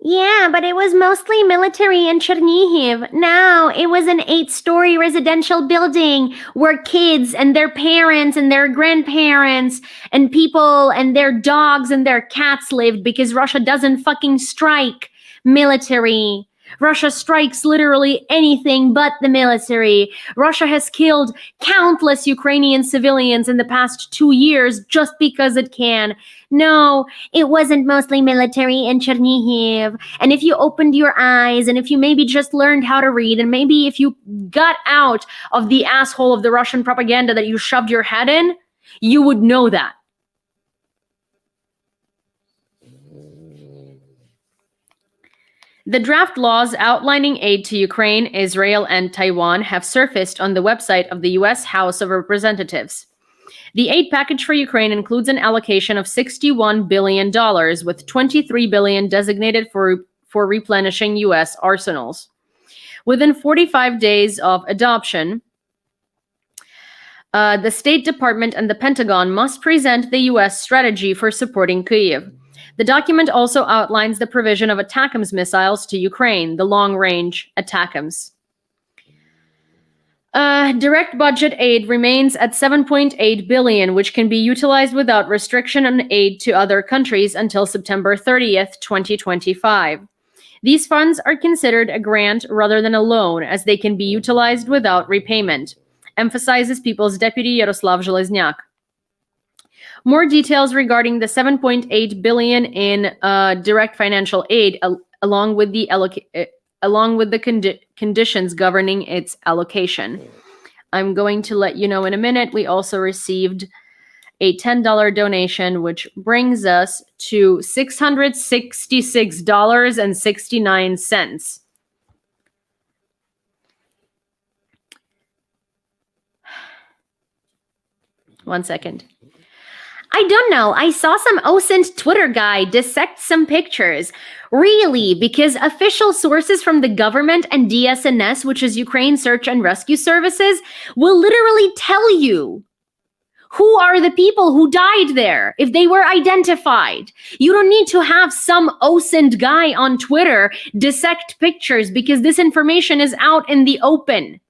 Yeah, but it was mostly military in Chernihiv. No, it was an 8-story residential building where kids and their parents and their grandparents and people and their dogs and their cats lived because Russia doesn't fucking strike military. Russia strikes literally anything but the military. Russia has killed countless Ukrainian civilians in the past 2 years just because it can. No, it wasn't mostly military in Chernihiv. And if you opened your eyes and if you maybe just learned how to read and maybe if you got out of the asshole of the Russian propaganda that you shoved your head in, you would know that. The draft laws outlining aid to Ukraine, Israel, and Taiwan have surfaced on the website of the U.S. House of Representatives. The aid package for Ukraine includes an allocation of $61 billion, with $23 billion designated for replenishing U.S. arsenals. Within 45 days of adoption, the State Department and the Pentagon must present the U.S. strategy for supporting Kyiv. The document also outlines the provision of ATACMS missiles to Ukraine, the long-range ATACMS. Direct budget aid remains at $7.8 billion, which can be utilized without restriction on aid to other countries until September 30th, 2025. These funds are considered a grant rather than a loan, as they can be utilized without repayment, emphasizes People's Deputy Yaroslav Zhelezniak. More details regarding the 7.8 billion in direct financial aid, along with the conditions governing its allocation. I'm going to let you know in a minute. We also received a $10 donation, which brings us to $666.69. One second. I don't know. I saw some OSINT Twitter guy dissect some pictures. Really? Because official sources from the government and DSNS, which is Ukraine Search and Rescue Services, will literally tell you who are the people who died there if they were identified. You don't need to have some OSINT guy on Twitter dissect pictures because this information is out in the open.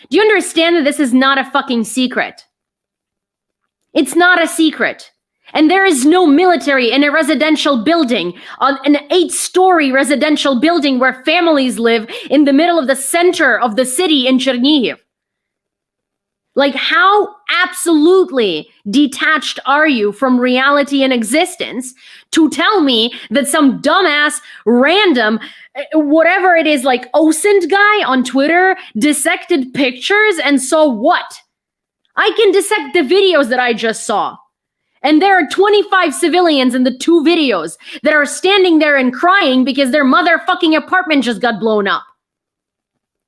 Do you understand that this is not a fucking secret? It's not a secret. And there is no military in a residential building, on an 8-story residential building where families live in the middle of the center of the city in Chernihiv. Like, how absolutely detached are you from reality and existence to tell me that some dumbass, random, whatever it is, like OSINT guy on Twitter dissected pictures, and so what? I can dissect the videos that I just saw. And there are 25 civilians in the 2 videos that are standing there and crying because their motherfucking apartment just got blown up.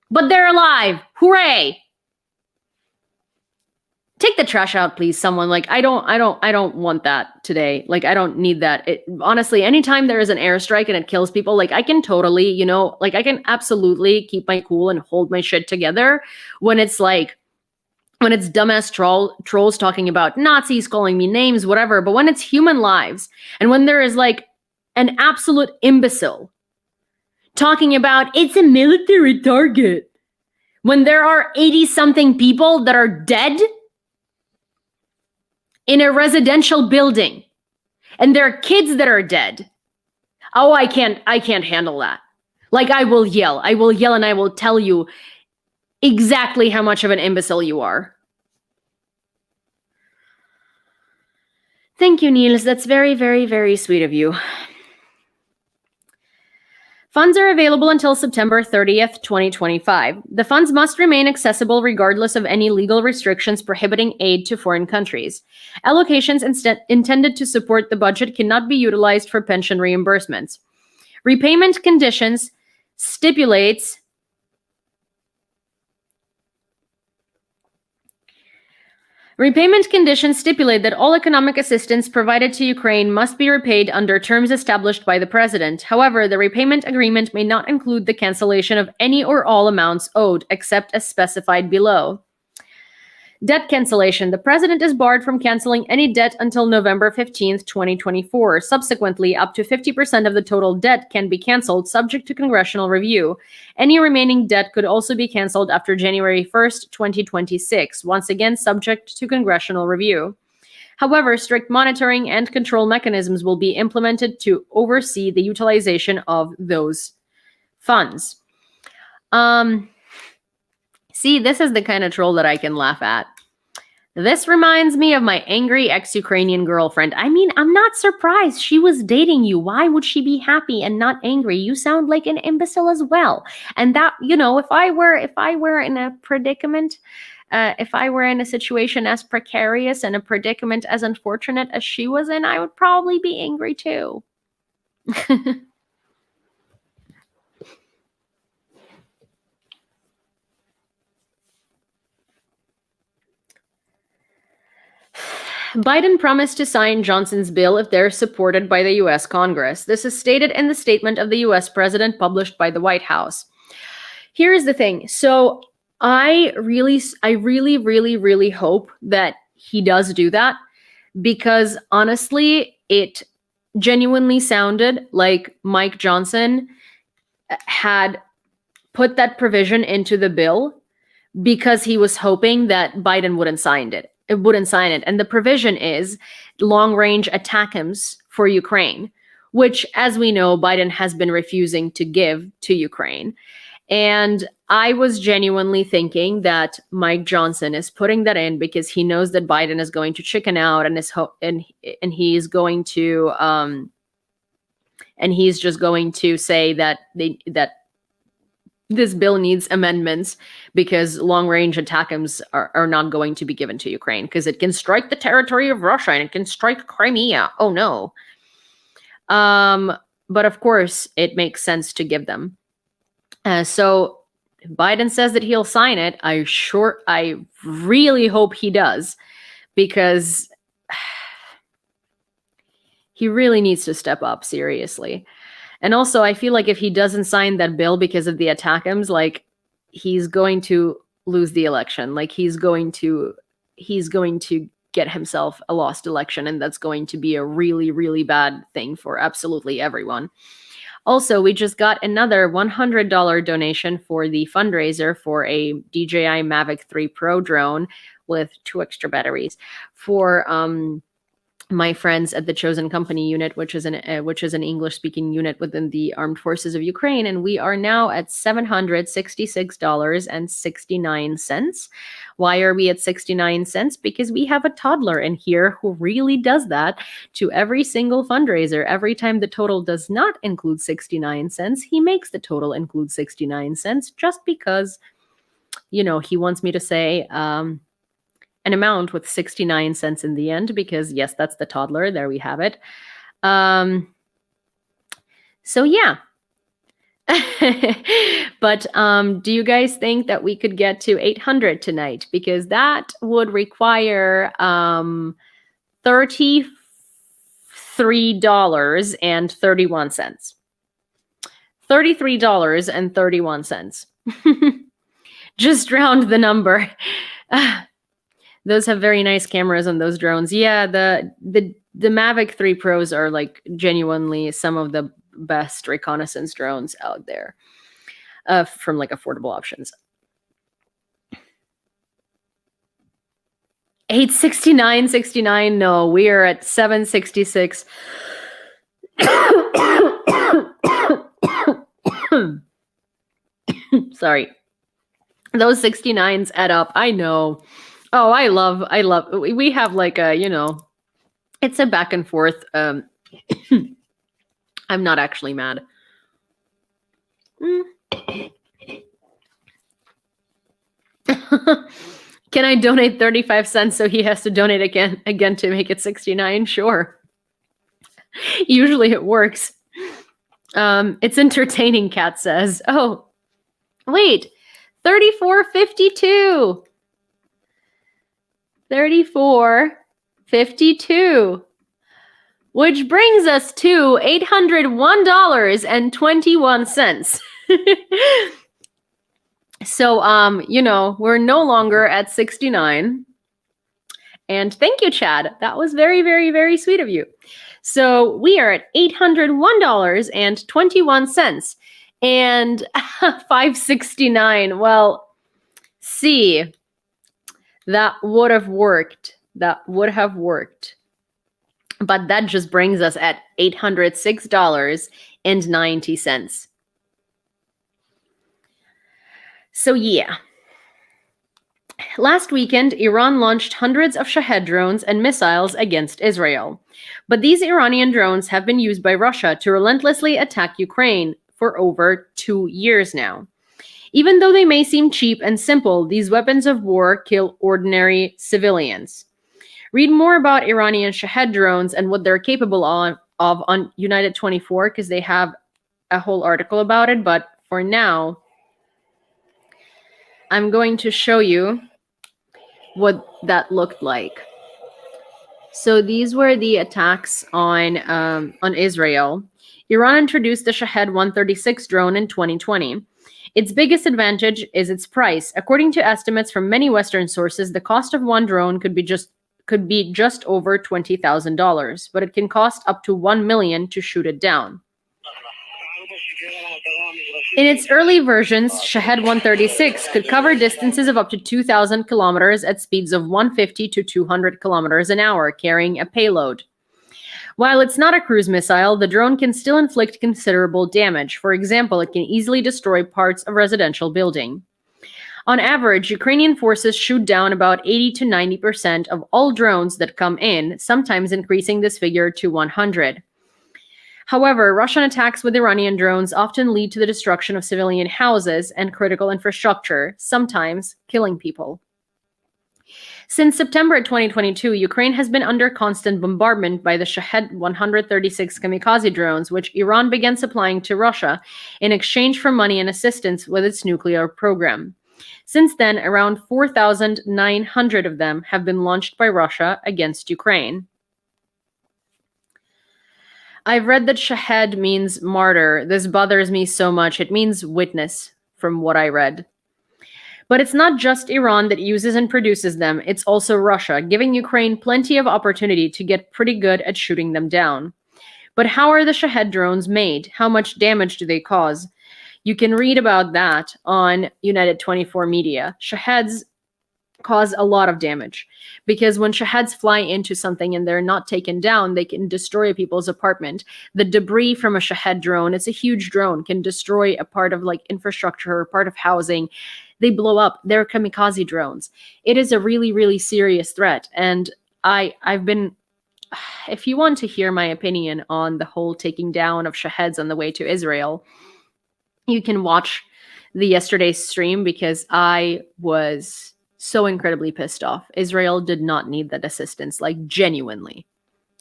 But they're alive. Hooray. Take the trash out, please, someone. Like, I don't want that today. Like, I don't need that. Honestly, anytime there is an airstrike and it kills people, like, I can totally, like, I can absolutely keep my cool and hold my shit together when it's dumbass trolls talking about Nazis, calling me names, whatever. But when it's human lives, and when there is like an absolute imbecile talking about it's a military target, when there are 80-something people that are dead in a residential building, and there are kids that are dead, oh, I can't handle that. Like, I will yell and I will tell you exactly how much of an imbecile you are. Thank you, Niels. That's very, very, very sweet of you. Funds are available until September 30th, 2025. The funds must remain accessible regardless of any legal restrictions prohibiting aid to foreign countries. Allocations intended to support the budget cannot be utilized for pension reimbursements. Repayment conditions stipulate that all economic assistance provided to Ukraine must be repaid under terms established by the president. However, the repayment agreement may not include the cancellation of any or all amounts owed, except as specified below. Debt cancellation. The president is barred from canceling any debt until November 15th, 2024. Subsequently, up to 50% of the total debt can be canceled, subject to congressional review. Any remaining debt could also be canceled after January 1st, 2026, once again subject to congressional review. However, strict monitoring and control mechanisms will be implemented to oversee the utilization of those funds. See, this is the kind of troll that I can laugh at. This reminds me of my angry ex-Ukrainian girlfriend. I mean, I'm not surprised. She was dating you. Why would she be happy and not angry? You sound like an imbecile as well. And that, if I were in a predicament, if I were in a situation as precarious and a predicament as unfortunate as she was in, I would probably be angry too. Biden promised to sign Johnson's bill if they're supported by the U.S. Congress. This is stated in the statement of the U.S. president published by the White House. Here's the thing. So I really hope that he does do that, because honestly, it genuinely sounded like Mike Johnson had put that provision into the bill because he was hoping that Biden wouldn't sign it. And the provision is long-range ATACMS for Ukraine, which, as we know, Biden has been refusing to give to Ukraine. And I was genuinely thinking that Mike Johnson is putting that in because he knows that Biden is going to chicken out and he's going to and he's just going to say that this bill needs amendments because long-range ATACMS are not going to be given to Ukraine because it can strike the territory of Russia and it can strike Crimea. Oh no. But of course, it makes sense to give them. So Biden says that he'll sign it. I really hope he does, because he really needs to step up, seriously. And also, I feel like if he doesn't sign that bill because of the ATACMS, like, he's going to lose the election. Like, he's going to get himself a lost election, and that's going to be a really, really bad thing for absolutely everyone. Also, we just got another $100 donation for the fundraiser for a DJI Mavic 3 Pro drone with 2 extra batteries for my friends at the Chosen Company unit, which is an English-speaking unit within the Armed Forces of Ukraine, and we are now at $766.69. Why are we at 69 cents? Because we have a toddler in here who really does that to every single fundraiser. Every time the total does not include 69 cents, he makes the total include 69 cents just because, you know, he wants me to say an amount with 69 cents in the end, because yes, that's the toddler. There we have it. So yeah. But do you guys think that we could get to 800 tonight? Because that would require $33.31. $33.31. Just round the number. Those have very nice cameras on those drones. Yeah, the Mavic 3 Pros are like genuinely some of the best reconnaissance drones out there from like affordable options. 869.69. No, we are at 766. Sorry. Those 69s add up. I know. Oh, I love, we have like a, you know, it's a back and forth. I'm not actually mad. Can I donate 35 cents so he has to donate again to make it 69? Sure. Usually it works. It's entertaining, Kat says. Oh, wait, 34.52. 34.52, which brings us to $801.21. So, you know, we're no longer at 69. And thank you, Chad. That was very, very, very sweet of you. So we are at $801.21 and 569. Well, see. That would have worked. That would have worked. But that just brings us at $806.90. So yeah. Last weekend, Iran launched hundreds of Shahed drones and missiles against Israel. But these Iranian drones have been used by Russia to relentlessly attack Ukraine for over 2 years now. Even though they may seem cheap and simple, these weapons of war kill ordinary civilians. Read more about Iranian Shahed drones and what they're capable of on United 24, because they have a whole article about it. But for now, I'm going to show you what that looked like. So these were the attacks on Israel. Iran introduced the Shahed 136 drone in 2020. Its biggest advantage is its price. According to estimates from many Western sources, the cost of one drone could be just over $20,000, but it can cost up to $1 million to shoot it down. In its early versions, Shahed 136 could cover distances of up to 2,000 kilometers at speeds of 150 to 200 kilometers an hour, carrying a payload. While it's not a cruise missile, the drone can still inflict considerable damage. For example, it can easily destroy parts of residential building. On average, Ukrainian forces shoot down about 80 to 90% of all drones that come in, sometimes increasing this figure to 100. However, Russian attacks with Iranian drones often lead to the destruction of civilian houses and critical infrastructure, sometimes killing people. Since September 2022, Ukraine has been under constant bombardment by the Shahed 136 kamikaze drones, which Iran began supplying to Russia in exchange for money and assistance with its nuclear program. Since then, around 4,900 of them have been launched by Russia against Ukraine. I've read that Shahed means martyr. This bothers me so much. It means witness, from what I read. But it's not just Iran that uses and produces them, it's also Russia, giving Ukraine plenty of opportunity to get pretty good at shooting them down. But how are the Shahed drones made? How much damage do they cause? You can read about that on United 24 Media. Shaheds cause a lot of damage because when Shaheds fly into something and they're not taken down, they can destroy people's apartment. The debris from a Shahed drone, it's a huge drone, can destroy a part of like infrastructure or part of housing. They blow up. They're kamikaze drones. It is a really, really serious threat. And I've been, if you want to hear my opinion on the whole taking down of Shaheds on the way to Israel, you can watch the yesterday's stream because I was so incredibly pissed off. Israel did not need that assistance, like genuinely.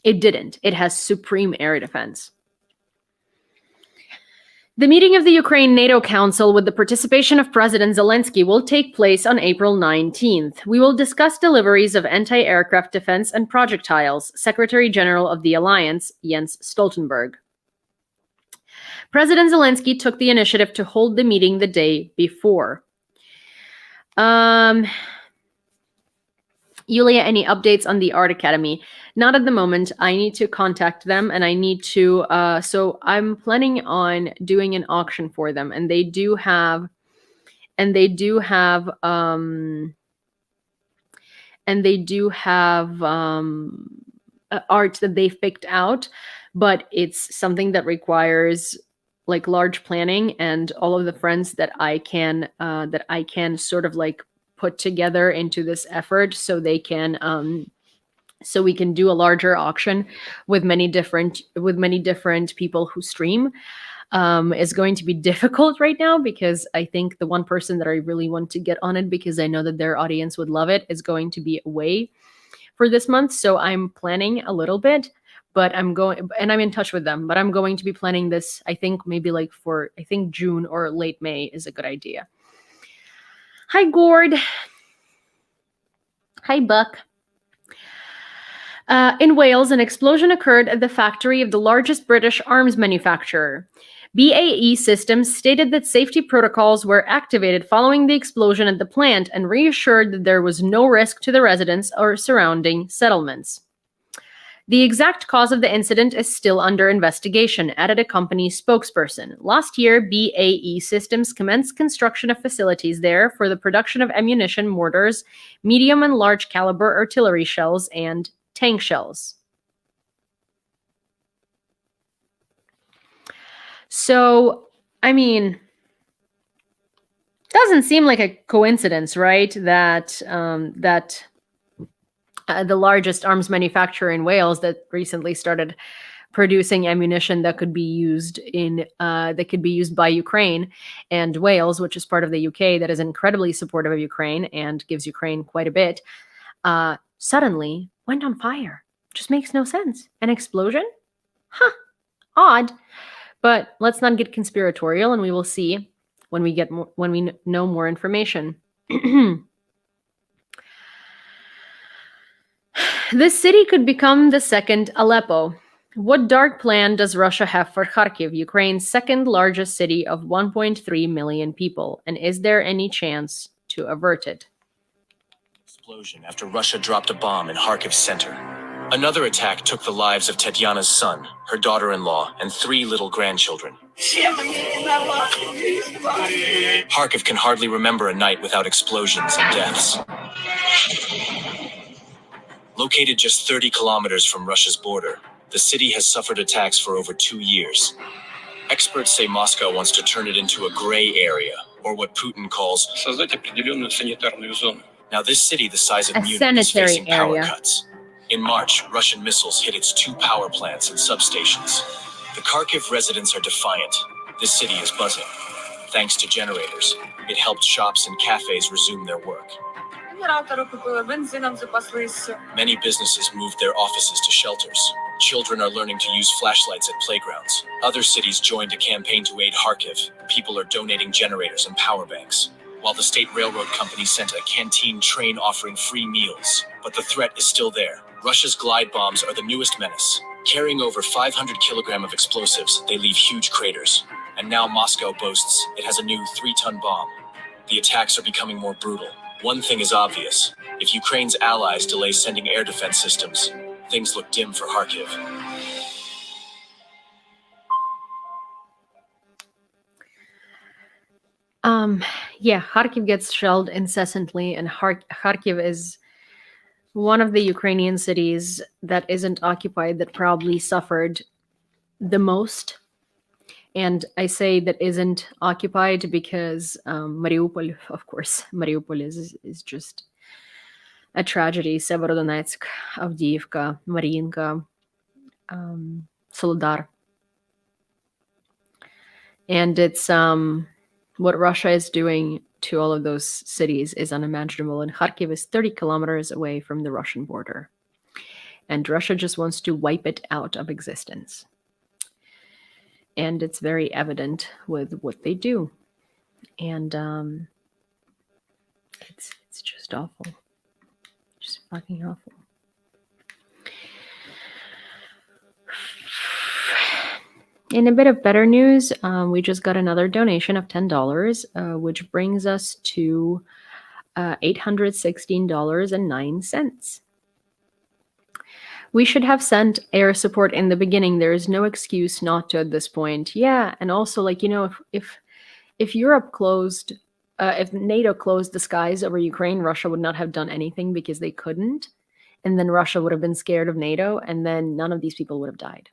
It didn't. It has supreme air defense. The meeting of the Ukraine NATO Council with the participation of President Zelensky will take place on April 19th. We will discuss deliveries of anti-aircraft defense and projectiles, Secretary General of the Alliance, Jens Stoltenberg. President Zelensky took the initiative to hold the meeting the day before. Yulia, any updates on the Art Academy? Not at the moment. I need to contact them and I need to, so I'm planning on doing an auction for them and they do have art that they've picked out, but it's something that requires like large planning and all of the friends that I can sort of like put together into this effort so they can so we can do a larger auction with many different people who stream is going to be difficult right now because I think the one person that I really want to get on it because I know that their audience would love it is going to be away for this month. So I'm planning a little bit, but I'm in touch with them, but I'm going to be planning this, I think maybe like I think June or late May is a good idea. Hi, Gord. Hi, Buck. In Wales, an explosion occurred at the factory of the largest British arms manufacturer. BAE Systems stated that safety protocols were activated following the explosion at the plant and reassured that there was no risk to the residents or surrounding settlements. The exact cause of the incident is still under investigation, added a company spokesperson. Last year, BAE Systems commenced construction of facilities there for the production of ammunition, mortars, medium and large caliber artillery shells, and tank shells. So, I mean, doesn't seem like a coincidence, right? That the largest arms manufacturer in Wales that recently started producing ammunition that could be used by Ukraine and Wales, which is part of the UK that is incredibly supportive of Ukraine and gives Ukraine quite a bit, suddenly went on fire. Just makes no sense. An explosion? Huh. Odd. But let's not get conspiratorial, and we will see when we know more information. This city could become the second Aleppo. What dark plan does Russia have for Kharkiv, Ukraine's second largest city of 1.3 million people? And is there any chance to avert it? Explosion after Russia dropped a bomb in Kharkiv center. Another attack took the lives of Tatiana's son, her daughter-in-law, and 3 little grandchildren. Kharkiv can hardly remember a night without explosions and deaths. Located just 30 kilometers from Russia's border, The city has suffered attacks for over 2 years. Experts say Moscow wants to turn it into a gray area, or what Putin calls создать определенную санитарную зону. Now this city the size of A Munich is sanitary facing power area. cuts. In March, Russian missiles hit its 2 power plants and substations. The Kharkiv residents are defiant. This city is buzzing. Thanks to generators, it helped shops and cafes resume their work. Many businesses moved their offices to shelters. Children are learning to use flashlights at playgrounds. Other cities joined a campaign to aid Kharkiv. People are donating generators and power banks. While the state railroad company sent a canteen train offering free meals. But the threat is still there. Russia's glide bombs are the newest menace. Carrying over 500 kilograms of explosives, they leave huge craters. And now Moscow boasts it has a new 3-ton bomb. The attacks are becoming more brutal. One thing is obvious. If Ukraine's allies delay sending air defense systems, things look dim for Kharkiv. Yeah, Kharkiv gets shelled incessantly, and Kharkiv is one of the Ukrainian cities that isn't occupied that probably suffered the most. And I say that isn't occupied because Mariupol, of course, Mariupol is just a tragedy. Severodonetsk, Avdiivka, Mariinka, Soledar. And it's what Russia is doing to all of those cities is unimaginable. And Kharkiv is 30 kilometers away from the Russian border. And Russia just wants to wipe it out of existence. And it's very evident with what they do. And it's just awful. Just fucking awful. In a bit of better news, we just got another donation of $10, which brings us to $816.09. We should have sent air support in the beginning. There is no excuse not to at this point. Yeah, and also, like, you know, if Europe closed, if NATO closed the skies over Ukraine, Russia would not have done anything because they couldn't. And then Russia would have been scared of NATO, and then none of these people would have died.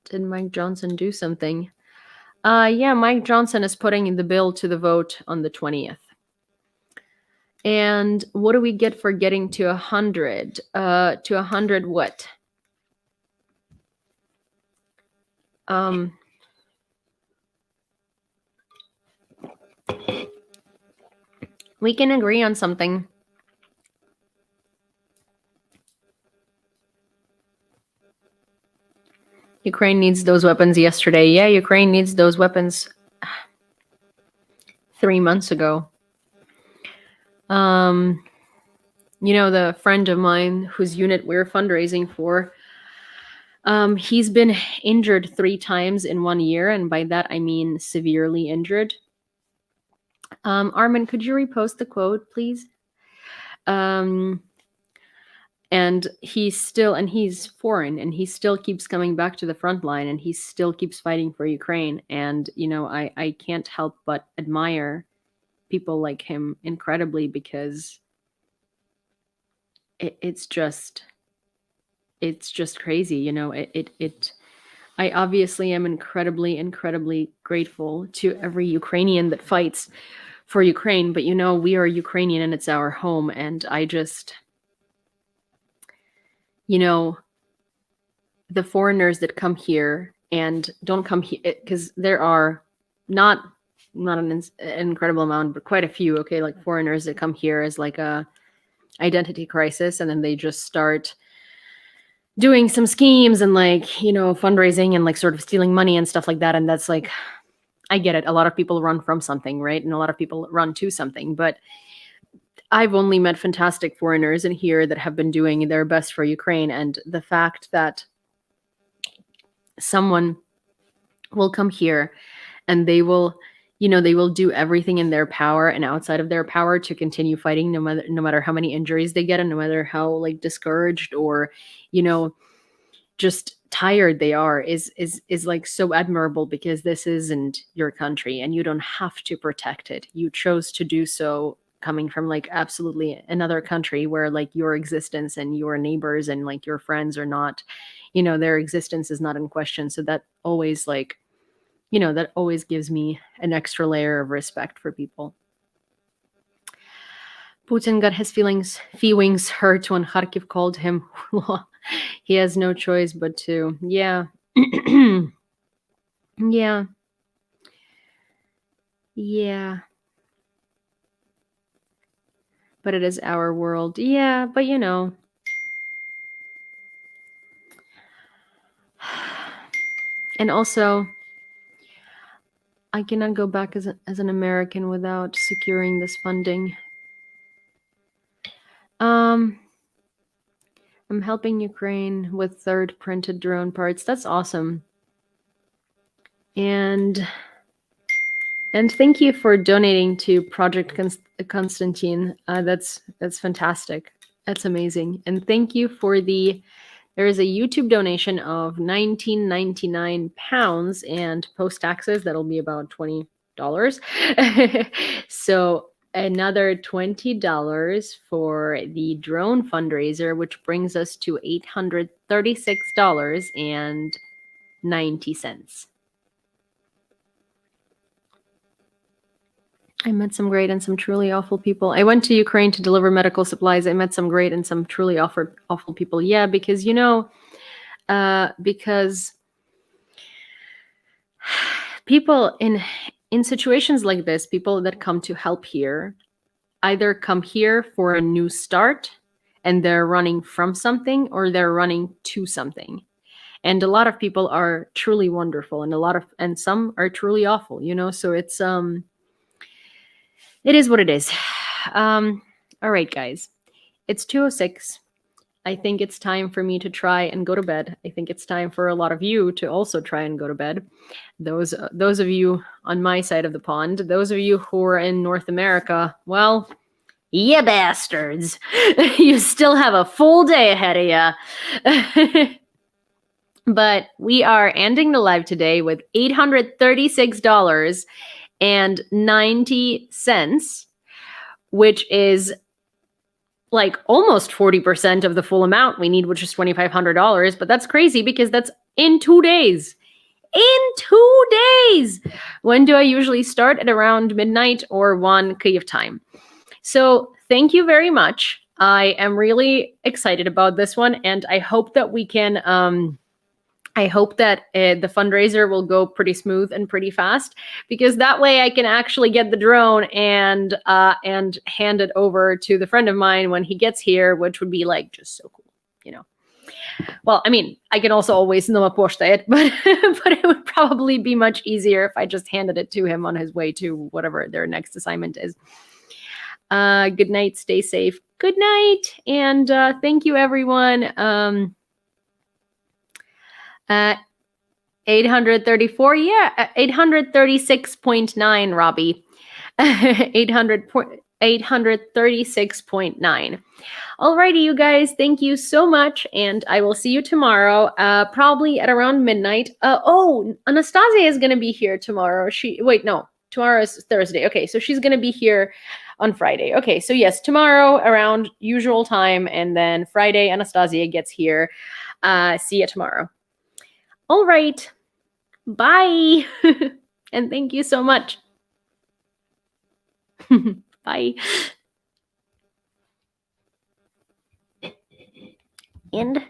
Did Mike Johnson do something? Yeah, Mike Johnson is putting the bill to the vote on the 20th. And what do we get for getting to 100? To 100 what? We can agree on something. Ukraine needs those weapons yesterday. Yeah, Ukraine needs those weapons 3 months ago. You know, the friend of mine whose unit we're fundraising for, he's been injured 3 times in 1 year, and by that I mean severely injured. Armin, could you repost the quote, please? And he's foreign, and he still keeps coming back to the front line, and he still keeps fighting for Ukraine. And, you know, I can't help but admire people like him incredibly, because it's just crazy. You know, I obviously am incredibly grateful to every Ukrainian that fights for Ukraine, but, you know, we are Ukrainian and it's our home. And I just, you know, the foreigners that come here and don't come here, because there are not an incredible amount, but quite a few, okay, like foreigners that come here as like a identity crisis, and then they just start doing some schemes and, like, you know, fundraising and like sort of stealing money and stuff like that. And that's like, I get it. A lot of people run from something, right? And a lot of people run to something, but I've only met fantastic foreigners in here that have been doing their best for Ukraine. And the fact that someone will come here and they will, you know, they will do everything in their power and outside of their power to continue fighting, no matter how many injuries they get, and no matter how, like, discouraged or, you know, just tired they are, is like so admirable, because this isn't your country and you don't have to protect it. You chose to do so coming from like absolutely another country where like your existence and your neighbors and like your friends are not, their existence is not in question. So that always like, that always gives me an extra layer of respect for people. Putin got his feelings hurt when Kharkiv called him. He has no choice but to. Yeah. Yeah. Yeah. But it is our world. Yeah, but and also, I cannot go back as an American without securing this funding. I'm helping Ukraine with third printed drone parts. That's awesome. And thank you for donating to Project Constantine. That's fantastic. That's amazing. And thank you for there is a YouTube donation of £19.99 and post taxes that'll be about $20. So another $20 for the drone fundraiser, which brings us to $836.90. I met some great and some truly awful people. I went to Ukraine to deliver medical supplies. I met some great and some truly awful people. Yeah, because because people in situations like this, people that come to help here either come here for a new start and they're running from something, or they're running to something. And a lot of people are truly wonderful, and some are truly awful, so it's it is what it is. All right, guys, it's 2:06. I think it's time for me to try and go to bed. I think it's time for a lot of you to also try and go to bed. Those of you on my side of the pond, those of you who are in North America, well, yeah, bastards. You still have a full day ahead of you. But we are ending the live today with $836.90, which is like almost 40% of the full amount we need, which is $2,500. But that's crazy because that's in 2 days. In 2 days. When do I usually start? At around midnight or 1 Kyiv time. So thank you very much. I am really excited about this one, and I hope that we can I hope that the fundraiser will go pretty smooth and pretty fast, because that way I can actually get the drone and hand it over to the friend of mine when he gets here, which would be like just so cool, Well, I mean, I can also always Nova Poshta it, but it would probably be much easier if I just handed it to him on his way to whatever their next assignment is. Good night. Stay safe. Good night. And thank you, everyone. 834. Yeah, 836.9, Robbie. 836.9. Alrighty, you guys. Thank you so much. And I will see you tomorrow, probably at around midnight. Anastasia is going to be here tomorrow. Tomorrow is Thursday. Okay, so she's going to be here on Friday. Okay, so yes, tomorrow around usual time, and then Friday Anastasia gets here. See you tomorrow. All right. Bye. And thank you so much. Bye. End.